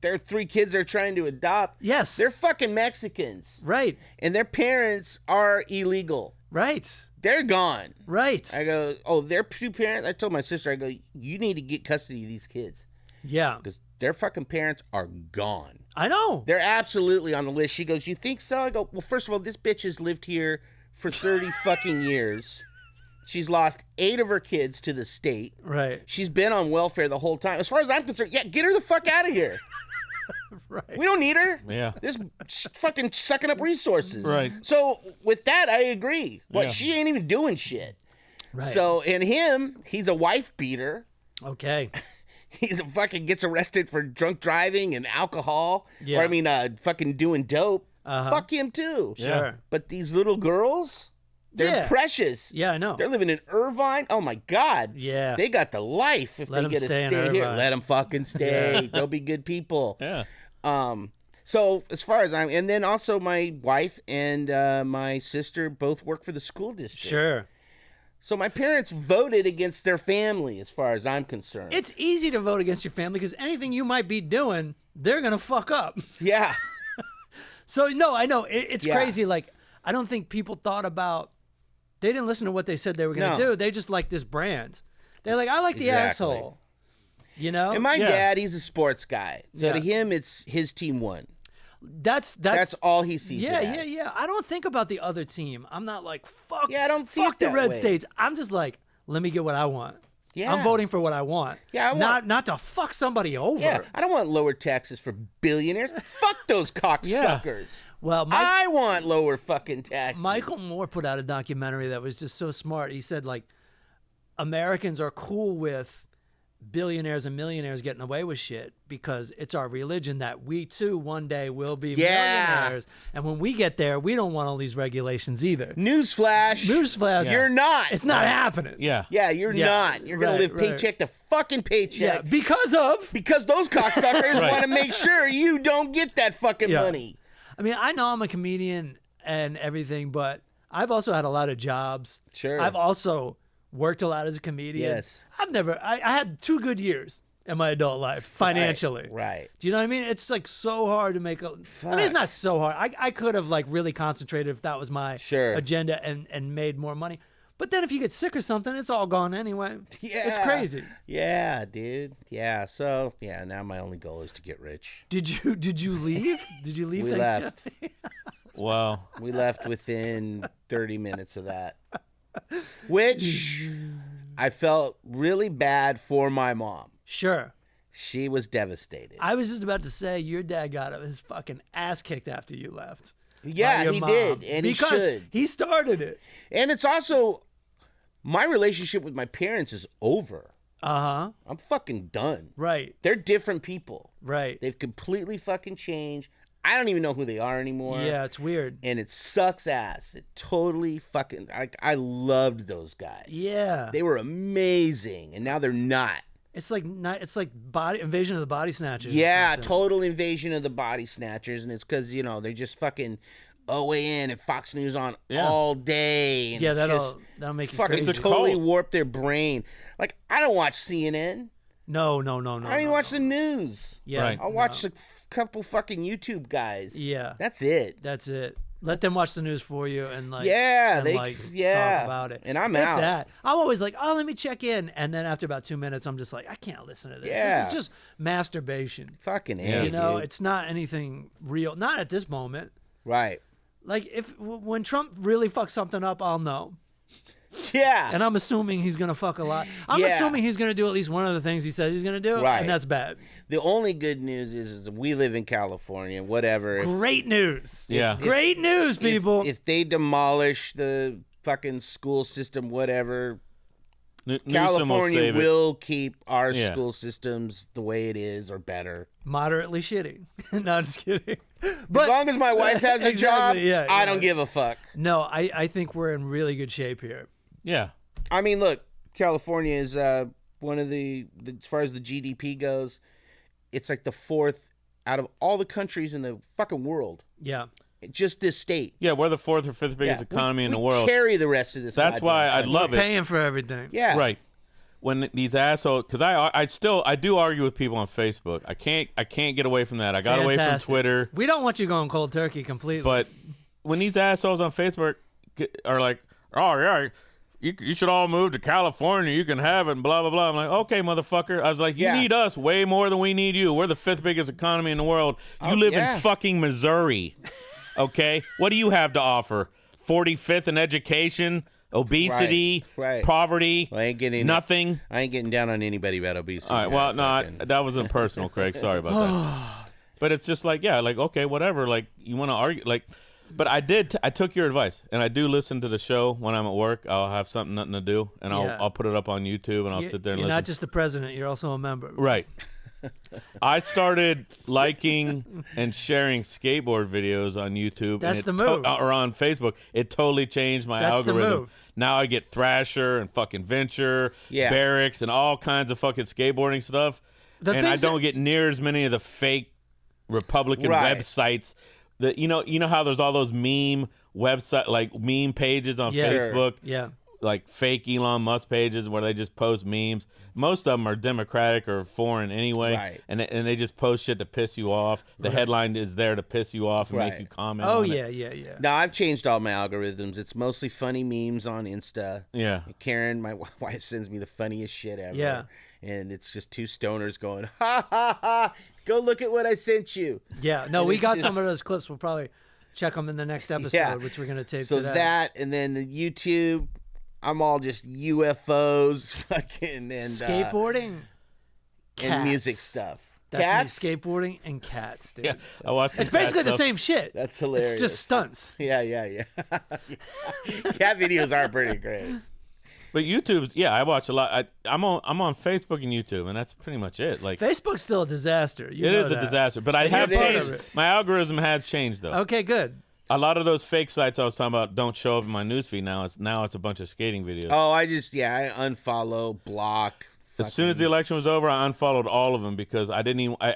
their 3 kids they're trying to adopt. Yes. They're fucking Mexicans. Right. And their parents are illegal. Right. They're gone. Right. I go, oh, their 2 parents. I told my sister, I go, you need to get custody of these kids Yeah. because their fucking parents are gone. I know. They're absolutely on the list. She goes, you think so? I go, well, first of all, this bitch has lived here for 30 fucking years. She's lost 8 of her kids to the state. Right. She's been on welfare the whole time. As far as I'm concerned, yeah, get her the fuck out of here. Right. We don't need her. Yeah. This fucking sucking up resources. Right. So with that, I agree. But Yeah. she ain't even doing shit. Right. So and him, he's a wife beater. Okay. He's a fucking gets arrested for drunk driving and alcohol. Yeah. Or I mean, fucking doing dope. Uh-huh. Fuck him too. Sure. But these little girls, they're Yeah. precious. Yeah, I know. They're living in Irvine. Oh my God. Yeah. They got the life if Let they 'em get to stay in stay here. Irvine. Let them fucking stay. They'll be good people. Yeah. So as far as and then also my wife and my sister both work for the school district. Sure. So my parents voted against their family as far as I'm concerned. It's easy to vote against your family because anything you might be doing, they're going to fuck up. yeah. So, no, I know. It's Yeah. crazy. Like, I don't think people thought about. They didn't listen to what they said they were going to do. They just like this brand. They're like, I like the asshole. You know? And my dad, he's a sports guy. So to him, it's his team won. That's all he sees. Yeah. I don't think about the other team. I'm not like, fuck, I don't see fuck it the that Red way. States. I'm just like, let me get what I want. Yeah. I'm voting for what I want. Yeah, not to fuck somebody over. Yeah, I don't want lower taxes for billionaires. Fuck those cocksuckers. Well, I want lower fucking taxes. Michael Moore put out a documentary that was just so smart. He said, like, Americans are cool with billionaires and millionaires getting away with shit because it's our religion that we too one day will be millionaires. And when we get there, we don't want all these regulations either. Newsflash. You're not. It's not happening. Yeah. Yeah, you're not. You're going to live paycheck to fucking paycheck. Yeah, because those cocksuckers want to make sure you don't get that fucking money. I mean, I know I'm a comedian and everything, but I've also had a lot of jobs. Sure. I've also worked a lot as a comedian. Yes. I had 2 good years in my adult life financially. Right. Do you know what I mean? It's like so hard to make I mean, it's not so hard. I could have like really concentrated if that was my agenda and made more money. But then if you get sick or something, it's all gone anyway. Yeah. It's crazy. Yeah, dude. Yeah. So now my only goal is to get rich. Did you leave? Did you leave We Thanksgiving? left. Wow. We left within 30 minutes of that. Which I felt really bad for my mom. Sure. She was devastated. I was just about to say your dad got his fucking ass kicked after you left. Yeah, he did. And because he should. He started it. And it's also, my relationship with my parents is over. Uh-huh. I'm fucking done. Right. They're different people. Right. They've completely fucking changed. I don't even know who they are anymore. Yeah, it's weird. And it sucks ass. It totally fucking... I loved those guys. Yeah. They were amazing. And now they're not. It's like invasion of the body snatchers. Yeah, total invasion of the body snatchers. And it's because, they're just fucking OAN and Fox News on all day. And that'll make you fucking crazy. totally warp their brain. Like, I don't watch CNN. No. I don't even watch the news. Yeah. Right. I'll watch a couple fucking YouTube guys. Yeah. That's it. Let them watch the news for you and talk about it. And I'm If out. that, I'm always like, let me check in, and then after about 2 minutes, I'm just like, I can't listen to this. Yeah. This is just masturbation. Fucking Yeah. A, You know, dude. it's not anything real. Not at this moment. Right. Like when Trump really fucks something up, I'll know. Yeah. And I'm assuming he's gonna fuck a lot. I'm assuming he's gonna do at least one of the things he said he's gonna do, Right. and that's bad. The only good news is we live in California. Whatever. Great news. Yeah. Great news, people. If they demolish the fucking school system, whatever, Newsom will California save it. will keep our Yeah. school systems the way it is or better. Moderately shitty. No, I'm just kidding. But As long as my wife has a job, Exactly, yeah, I don't give a fuck. no, I think we're in really good shape here. Yeah. I mean, look, California is one of the as far as the GDP goes, it's like the 4th out of all the countries in the fucking world. Yeah. Just this state. Yeah, we're the 4th or 5th biggest economy in the world. Carry the rest of this. That's goddamn why I country. love it. Paying for everything. Yeah. Right. When these assholes, because I do argue with people on Facebook. I can't get away from that. I got away from Fantastic. Twitter. We don't want you going cold turkey completely. But when these assholes on Facebook are like, oh yeah, you should all move to California, you can have it, and blah blah blah. I'm like, okay, motherfucker. I was like, you need us way more than we need you. We're the 5th biggest economy in the world. You live in fucking Missouri. Okay, what do you have to offer? 45th in education. Obesity, Right. poverty, Well, I ain't getting nothing. I ain't getting down on anybody about obesity. All right, well, no, that was impersonal, Craig. Sorry about that. But it's just like, yeah, like, okay, whatever. Like, you want to argue, like, but I took your advice, and I do listen to the show when I'm at work. I'll have nothing to do, and I'll put it up on YouTube, and I'll sit there and you're listen. not just the president, you're also a member. Right. I started liking and sharing skateboard videos on YouTube. That's and the move. Or on Facebook. It totally changed my That's the algorithm. move. Now I get Thrasher and fucking Venture, Yeah. Barracks, and all kinds of fucking skateboarding stuff. The And I things don't get near as many of the fake Republican Right. websites. That you know how there's all those meme website, like meme pages on Yeah. Facebook. Yeah. like fake Elon Musk pages where they just post memes. Most of them are Democratic or foreign anyway, Right. and they just post shit to piss you off. The headline is there to piss you off and make you comment. Oh on yeah, it. yeah. No, I've changed all my algorithms. It's mostly funny memes on Insta. Yeah. Karen, my wife, sends me the funniest shit ever. Yeah. And it's just two stoners going, ha ha ha, go look at what I sent you. Yeah, no, And we it's got just- some of those clips. We'll probably check them in the next episode, Yeah. which we're gonna tape So today. that, and then the YouTube, I'm all just UFOs, fucking, and skateboarding, and music cats. stuff. That's Cats? me, skateboarding and cats, dude. Yeah, I watched. It's some cat basically the stuff. same shit. That's hilarious. It's just stunts. Yeah. Cat videos are pretty great. But YouTube's, I watch a lot. I'm on Facebook and YouTube, and that's pretty much it. Like Facebook's still a disaster. You it know is a that. disaster. But I And you're have part of changed. it. My algorithm has changed though. Okay, good. A lot of those fake sites I was talking about don't show up in my newsfeed now. It's a bunch of skating videos. Oh, I unfollow, block. As soon as the election was over, I unfollowed all of them because I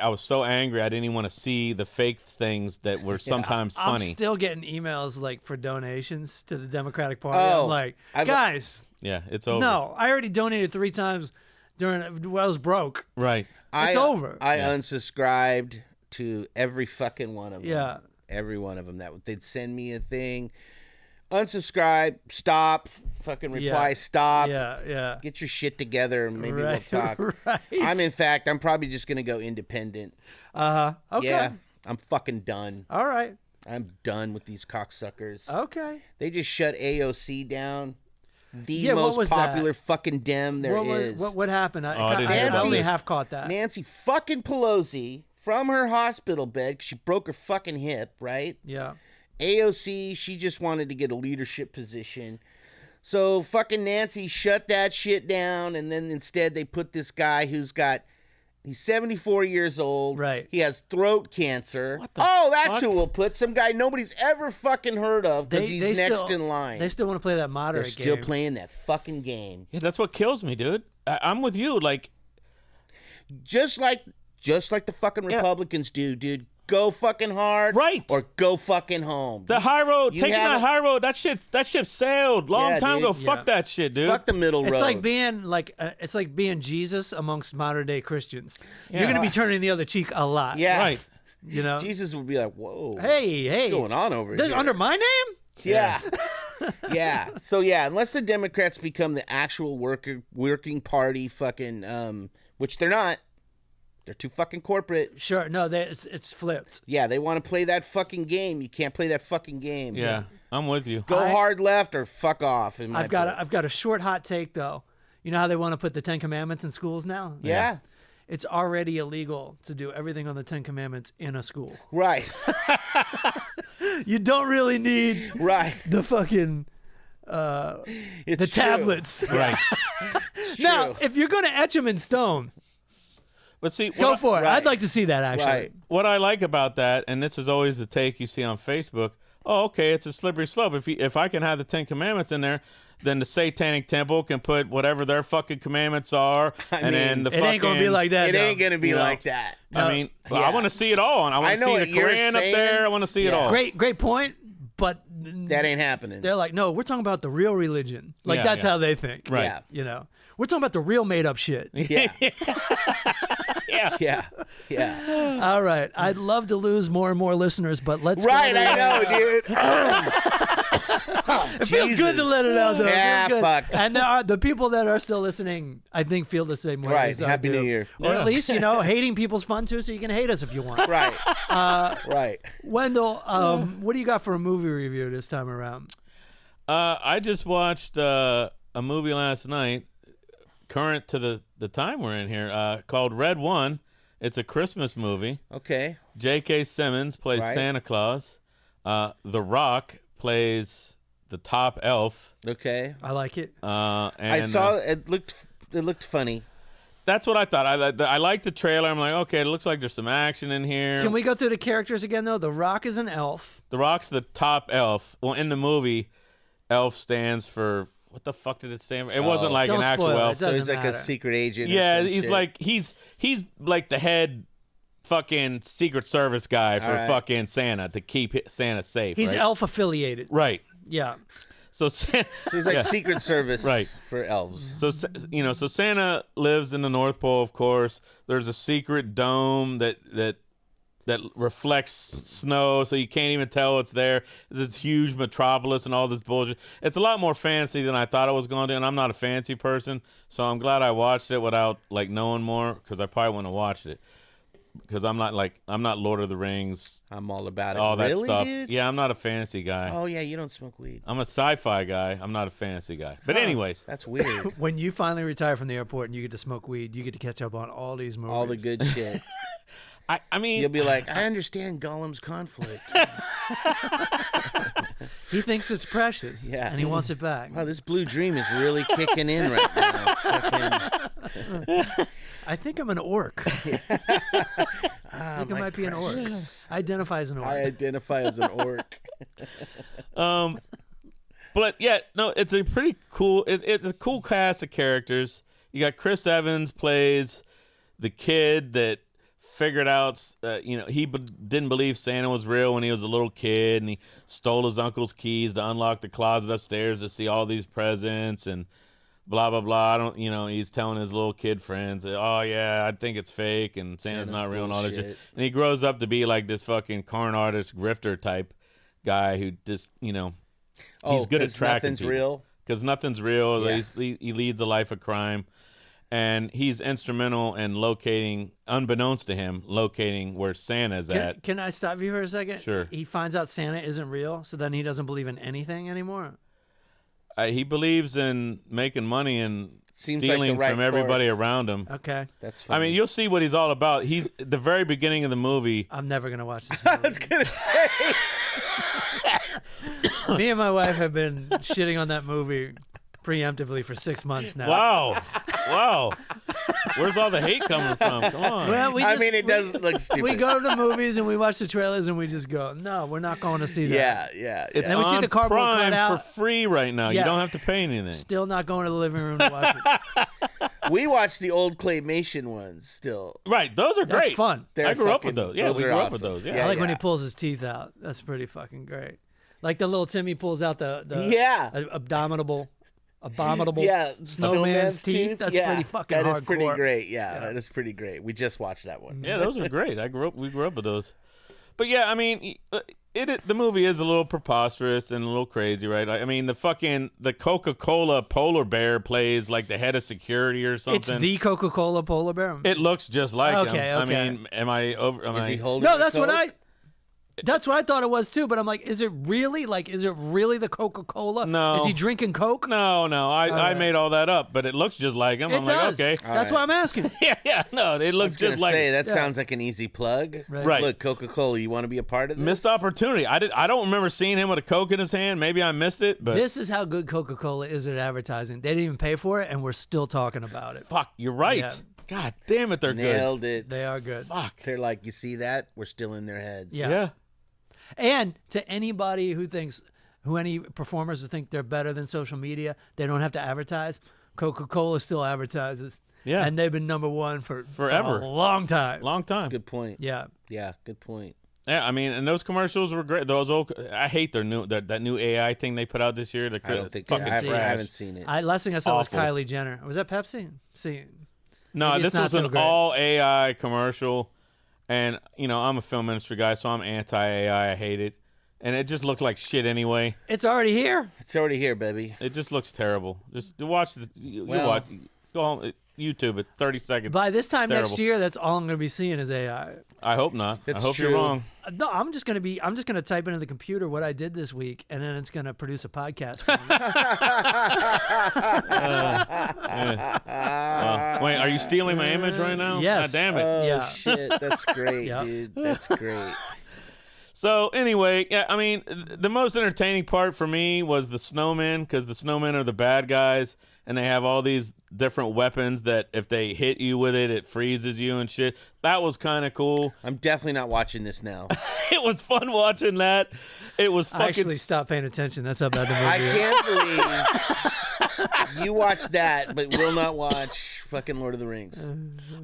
was so angry. I didn't even want to see the fake things that were sometimes I'm funny. still getting emails like for donations to the Democratic Party. Oh, I'm like, I've- guys, Yeah, it's over. no, I already donated 3 times when I was broke. Right. It's over. I unsubscribed to every fucking one of them. Yeah. Every one of them. They'd send me a thing. Unsubscribe, stop, fucking reply, stop. Yeah. Get your shit together and maybe we'll talk. Right. I'm probably just going to go independent. Okay. Yeah. I'm fucking done. All right. I'm done with these cocksuckers. Okay. They just shut AOC down. The Yeah, what was most that? popular fucking Dem there is. What happened? I didn't hear I about only this. half caught that. Nancy fucking Pelosi from her hospital bed 'cause she broke her fucking hip, right? Yeah. AOC, she just wanted to get a leadership position. So fucking Nancy shut that shit down, and then instead they put this guy he's 74 years old. Right. He has throat cancer. What the that's fuck? who we'll put. Some guy nobody's ever fucking heard of because he's next in line. They still want to play that They're moderate still game. playing that fucking game. Yeah, that's what kills me, dude. I'm with you. Like, Just like the fucking Yeah. Republicans do, dude. Go fucking hard. Right. Or go fucking home. the high road, You taking that haven't- high road, that ship sailed long Yeah, time dude. ago. Fuck Yeah. that shit, dude. Fuck the middle road. It's like being Jesus amongst modern day Christians. You're Yeah. going to be turning the other cheek a lot. Yeah. Right. You know. Jesus would be like, whoa. Hey. What's going on over There's here? under my name? Yeah. Yeah. So yeah, unless the Democrats become the actual working party fucking which they're not. They're too fucking corporate. Sure. No, it's flipped. Yeah, they want to play that fucking game. You can't play that fucking game. Yeah, I'm with you. Go hard left or fuck off. In my I've got book. a short hot take though. You know how they want to put the 10 Commandments in schools now? Yeah. It's already illegal to do everything on the 10 Commandments in a school. Right. You don't really need Right. the fucking It's the true. tablets. Right. Now, true. if you're going to etch them in stone, But see, go for it. right. I'd like to see that actually. Right. what I like about that, and this is always the take you see on Facebook. Oh, okay, it's a slippery slope. If I can have the 10 Commandments in there, then the Satanic Temple can put whatever their fucking commandments are, and then the It ain't going to be like that. It though. ain't gonna be You know. like that. I mean, Yeah. I want to see it all, and I I want to know see what the you're Quran up saying. there. I want to see it Yeah. all. Great point, but That ain't happening. they're like, no, we're talking about the real religion. Like Yeah, that's yeah. how they think. Right. Yeah. You know, we're talking about the real made up shit. Yeah. Yeah. Yeah. Yeah. All right. I'd love to lose more and more listeners, but let's go Right, to- I know, dude. It feels good to let it out, though. It feels Yeah, good. fuck. And there are the people that are still listening, I think, feel the same way. Right. as I Happy do. New Year. Or Yeah. at least, hating people's fun too, so you can hate us if you want. Right. Right. Wendell, what do you got for a movie review this time around? I just watched a movie last night, current to the time we're in here, called Red One. It's a Christmas movie. Okay. J.K. Simmons plays Right. Santa Claus. The Rock plays the top elf. Okay. I like it. And I saw it looked funny. that's what I thought. I liked the trailer. I'm like, okay, it looks like there's some action in here. Can we go through the characters again, though? The Rock is an elf. The Rock's the top elf. Well, in the movie, elf stands for what the fuck did it stand for? It wasn't like Don't an actual spoil it. elf. It So doesn't he's like matter. a secret agent. or Yeah, some he's shit. like he's like the head fucking Secret Service guy for All right. fucking Santa to keep Santa safe. He's right? elf affiliated. Right. Yeah. So he's like Secret Service for elves. So so Santa lives in the North Pole, of course. There's a secret dome that reflects snow, so you can't even tell it's there. There's this huge metropolis and all this bullshit. It's a lot more fancy than I thought it was going to, and I'm not a fancy person, so I'm glad I watched it without like knowing more, because I probably wouldn't have watched it. Because I'm not Lord of the Rings. I'm all about it. All that really, stuff. Dude? Yeah, I'm not a fantasy guy. Oh yeah, you don't smoke weed. I'm a sci-fi guy. I'm not a fantasy guy. But anyways, that's weird. When you finally retire from the airport and you get to smoke weed, you get to catch up on all these movies. All the good shit. I mean, you'll be like, I understand Gollum's conflict. He thinks it's precious. Yeah. And he wants it back. Wow, this blue dream is really kicking in right now. I think I'm an orc. I think I might be an orc. I identify as an orc. I identify as an orc. But yeah, no, it's a pretty cool. It's a cool cast of characters. You got Chris Evans plays the kid that figured out, he didn't believe Santa was real when he was a little kid, and he stole his uncle's keys to unlock the closet upstairs to see all these presents and blah blah blah. He's telling his little kid friends, "Oh yeah, I think it's fake and Santa's not real," and all that shit. And he grows up to be like this fucking con artist, grifter type guy who just, he's good at tracking nothing's real. Because nothing's real. Yeah. He leads a life of crime. And he's instrumental in unbeknownst to him, locating where Santa's at. Can I stop you for a second? Sure. He finds out Santa isn't real, so then he doesn't believe in anything anymore. He believes in making money and Seems stealing like the right from everybody course. around him. Okay. That's funny. I mean, you'll see what he's all about. He's at the very beginning of the movie. I'm never going to watch this I movie. was going to say. Me and my wife have been shitting on that movie preemptively for 6 months now. Wow. Where's all the hate coming from? Come on. Well, it does look stupid. We go to the movies and we watch the trailers and we just go, no, we're not going to see that. Yeah. It's then we see on the cardboard Prime cutout. for free right now. Yeah. You don't have to pay anything. Still not going to the living room to watch it. We watch the old claymation ones still. Right. Those are That's great. fun. I grew up with fucking- those. Yeah, those we are grew up with awesome. those. Yeah. I like when he pulls his teeth out. That's pretty fucking great. Like the little Timmy pulls out the abominable snowman's teeth. That's pretty fucking hardcore. That is pretty great. Yeah, that is pretty great. We just watched that one. Yeah, those are great. We grew up with those. But yeah, I mean, the movie is a little preposterous and a little crazy, right? I mean, the Coca-Cola polar bear plays like the head of security or something. It's the Coca-Cola polar bear. It looks just like him. Okay. I mean, am I over? Is he holding No, the that's what Coke? That's what I thought it was too, but I'm like, is it really the Coca-Cola? No. Is he drinking Coke? No. I made all that up, but it looks just like him. It I'm does. like, okay. That's why I'm asking. Yeah. No, it looks just like say that sounds like an easy plug. Right. Look, Coca-Cola, you want to be a part of this? missed opportunity. I don't remember seeing him with a Coke in his hand. Maybe I missed it, but This is how good Coca-Cola is at advertising. They didn't even pay for it, and we're still talking about it. fuck, you're right. Yeah. God damn it, they're Nailed it. They are good. good. Fuck. They're like, you see that? We're still in their heads. Yeah. And to anybody any performers who think they're better than social media, they don't have to advertise. Coca-Cola still advertises. Yeah. And they've been number one for Forever. a long time. Long time. Good point. Yeah. Yeah, good point. Yeah, I mean, and those commercials were great. Those old, I hate that new AI thing they put out this year. I don't think fucking I see it. haven't seen it. Last thing I saw Awful. was Kylie Jenner. Was that Pepsi? See, No, maybe this it's not was so an great. all AI commercial, and I'm a film industry guy, so I'm anti AI. I hate it, and it just looked like shit anyway. it's already here. It's already here, baby. It just looks terrible. Just watch you Well- watch. Go home, YouTube it. 30 seconds. By this time next Terrible. year, that's all I'm going to be seeing is AI. I hope not. It's I hope true. you're wrong. No, I'm just going to type into the computer what I did this week, and then it's going to produce a podcast for me. Wait, are you stealing my image right now? Yes. God damn it. Oh, Yeah. shit. That's great, Yep. dude. That's great. So anyway, yeah, I mean, the most entertaining part for me was the snowmen, because the snowmen are the bad guys, and they have all these different weapons that if they hit you with it, it freezes you and shit. That was kind of cool. I'm definitely not watching this now. It was fun watching that. It was I fucking. actually stopped paying attention. That's how bad the movie I is. can't believe You watch that, but will not watch fucking Lord of the Rings.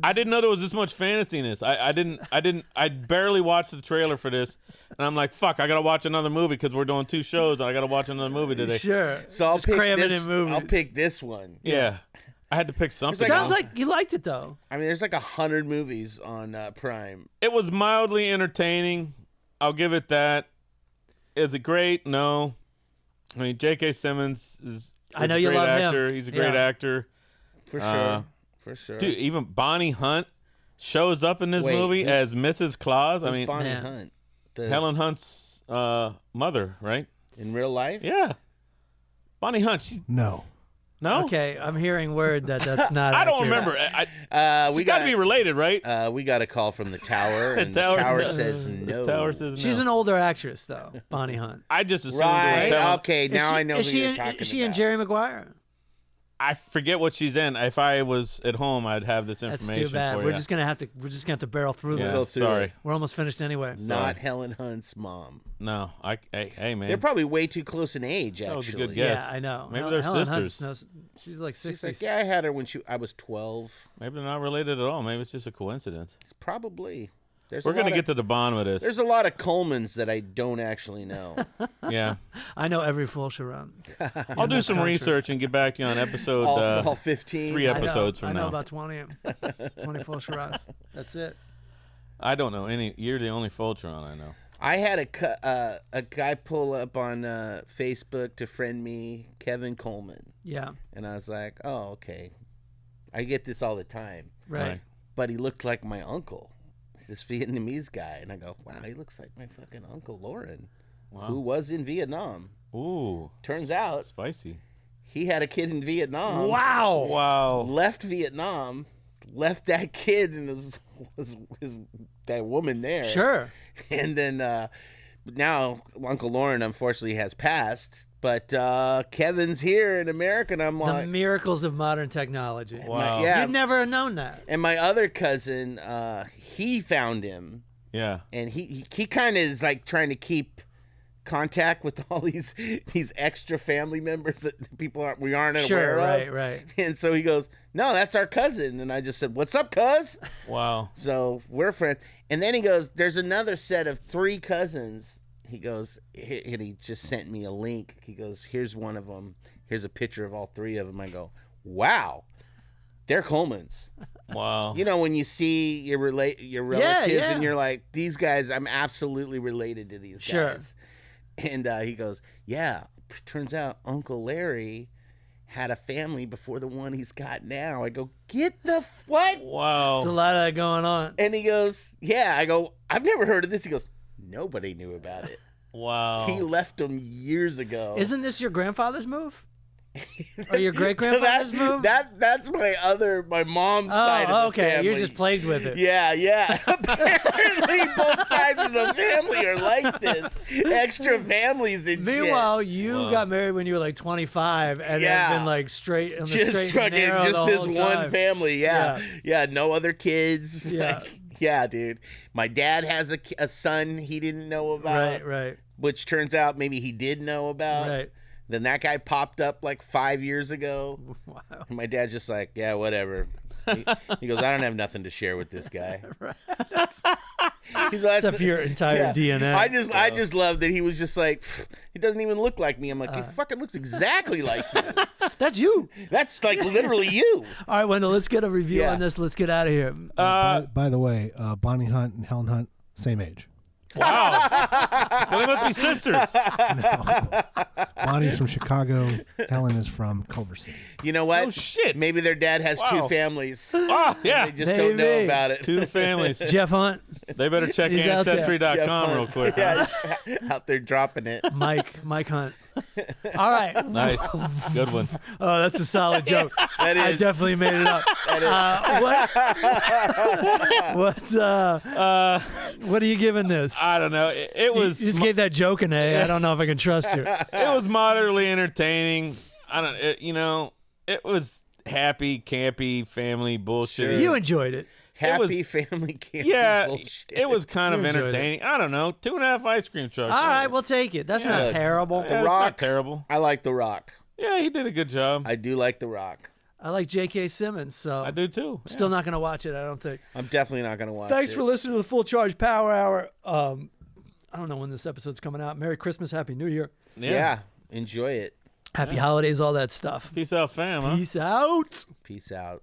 I didn't know there was this much fantasy in this. I barely watched the trailer for this, and I'm like, fuck, I gotta watch another movie because we're doing 2 shows, and I gotta watch another movie today. Sure. So I'll Just pick cram it this. in movies. I'll pick this one. Yeah, I had to pick something. Sounds else. like you liked it though. I mean, there's like 100 movies on Prime. It was mildly entertaining. I'll give it that. Is it great? No. I mean, J.K. Simmons is I know a you great love him. actor. He's a great actor. For sure. For sure. Dude, even Bonnie Hunt shows up in this Wait, movie as Mrs. Claus. I Who's mean, Bonnie man. Hunt? Helen Hunt's mother, right? In real life? Yeah. Bonnie Hunt. No. No? Okay, I'm hearing word that's not. I don't accurate. remember. We got to be related, right? We got a call from the tower, and tower- the tower says no. The tower says no. She's an older actress though, Bonnie Hunt. I just assumed it Right. was Helen. Okay. Now I know Is who she you're talking Is she about. and Jerry Maguire? I forget what she's in. If I was at home, I'd have this That's information too bad. for We're you. just gonna have to barrel through yeah, this. through sorry. it. We're almost finished anyway. Not Helen Hunt's mom. No, hey, man. They're probably way too close in age. That was a Actually. good guess. Yeah, I know. Maybe they're Helen sisters. Hunt's she's like 60s. She's like, yeah, I had her when I was 12. Maybe they're not related at all. Maybe it's just a coincidence. Probably. We're going to get to the bottom of this. There's a lot of Colemans that I don't actually know. Yeah. I know every full Sharon. I'll do some research and get back to you on episode all 15. 3 episodes I from know now. about 20 full Sharons. That's it. I don't know any. You're the only Fultron I know. I had a guy pull up on Facebook to friend me, Kevin Coleman. Yeah. And I was like, oh, okay. I get this all the time. Right. But he looked like my uncle. He's this Vietnamese guy. And I go, wow, he looks like my fucking Uncle Lauren, who was in Vietnam. Ooh. Turns out Spicy. he had a kid in Vietnam. Wow. Wow. Left Vietnam, left that kid and that woman there. Sure. And then now Uncle Lauren unfortunately has passed, but Kevin's here in America, and I'm The like, miracles of modern technology. Wow. yeah. You'd never have known that. And my other cousin, he found him, Yeah. and he kind of is like trying to keep contact with all these extra family members that we aren't Sure, aware of. right. And so he goes, no, that's our cousin. And I just said, what's up, cuz? Wow. So we're friends. And then he goes, there's another set of 3 cousins. He goes, and he just sent me a link. He goes, here's one of them. Here's a picture of all 3 of them. I go, wow, they're Colemans. Wow. You know, when you see your relatives yeah. and you're like, these guys, I'm absolutely related to these Sure. guys. And he goes, yeah, turns out Uncle Larry had a family before the one he's got now. I go, get the what? Wow. There's a lot of that going on. And he goes, yeah. I go, I've never heard of this. He goes, nobody knew about it. Wow. He left them years ago. Isn't this your grandfather's move? Or your great So grandfather's move? that's my mom's side of the okay. family. You're just plagued with it. Yeah. Apparently, both sides of the family are like this. Extra families and Meanwhile, shit. you got married when you were like 25 and Yeah. have been like straight in the Just straight and fucking, narrow just the this whole one time. family. Yeah. No other kids. Yeah. Like, yeah, dude. My dad has a son he didn't know about. Right. Which turns out maybe he did know about. Right. Then that guy popped up like 5 years ago. Wow. And my dad's just like, yeah, whatever. He goes, I don't have nothing to share with this guy. He's like, Except for your entire DNA. I just love that he was just like, he doesn't even look like me. I'm like, he fucking looks exactly like you. That's you. That's like literally you. All right, Wendell, let's get a review Yeah. on this. Let's get out of here. By the way, Bonnie Hunt and Helen Hunt, same age. Wow. Well, they must be sisters. Bonnie's from Chicago. Helen is from Culver City. You know what? Oh, shit. Maybe their dad has 2 Wow. families. Ah, yeah. They just don't know Maybe. about it. 2 families. Jeff Hunt, They better check He's out there. Jeff Ancestry.com real Hunt. quick. huh? Yeah, out there dropping it. Mike Hunt. All right. Nice. Good one. Oh, that's a solid joke. That I is. definitely made it up. What are you giving this? I don't know. It You was just gave that joke an A. I don't know if I can trust you. it was moderately entertaining. I don't it was happy, campy, family bullshit. Sure. You enjoyed it. Happy family camp. Yeah, bullshit. it was kind of You enjoyed it. entertaining. I don't know. 2.5 ice cream trucks. All right, we'll take it. That's not Yeah. terrible. Yeah, it's Rock. not terrible. I like The Rock. Yeah, he did a good job. I do like The Rock. I like J.K. Simmons, so I do too. Still not going to watch it, I don't think. I'm definitely not going to watch Thanks it. for listening to the Full Charge Power Hour. I don't know when this episode's coming out. Merry Christmas, Happy New Year. Yeah, enjoy it. Happy holidays, all that stuff. Peace out, fam. Huh? Peace out. Peace out.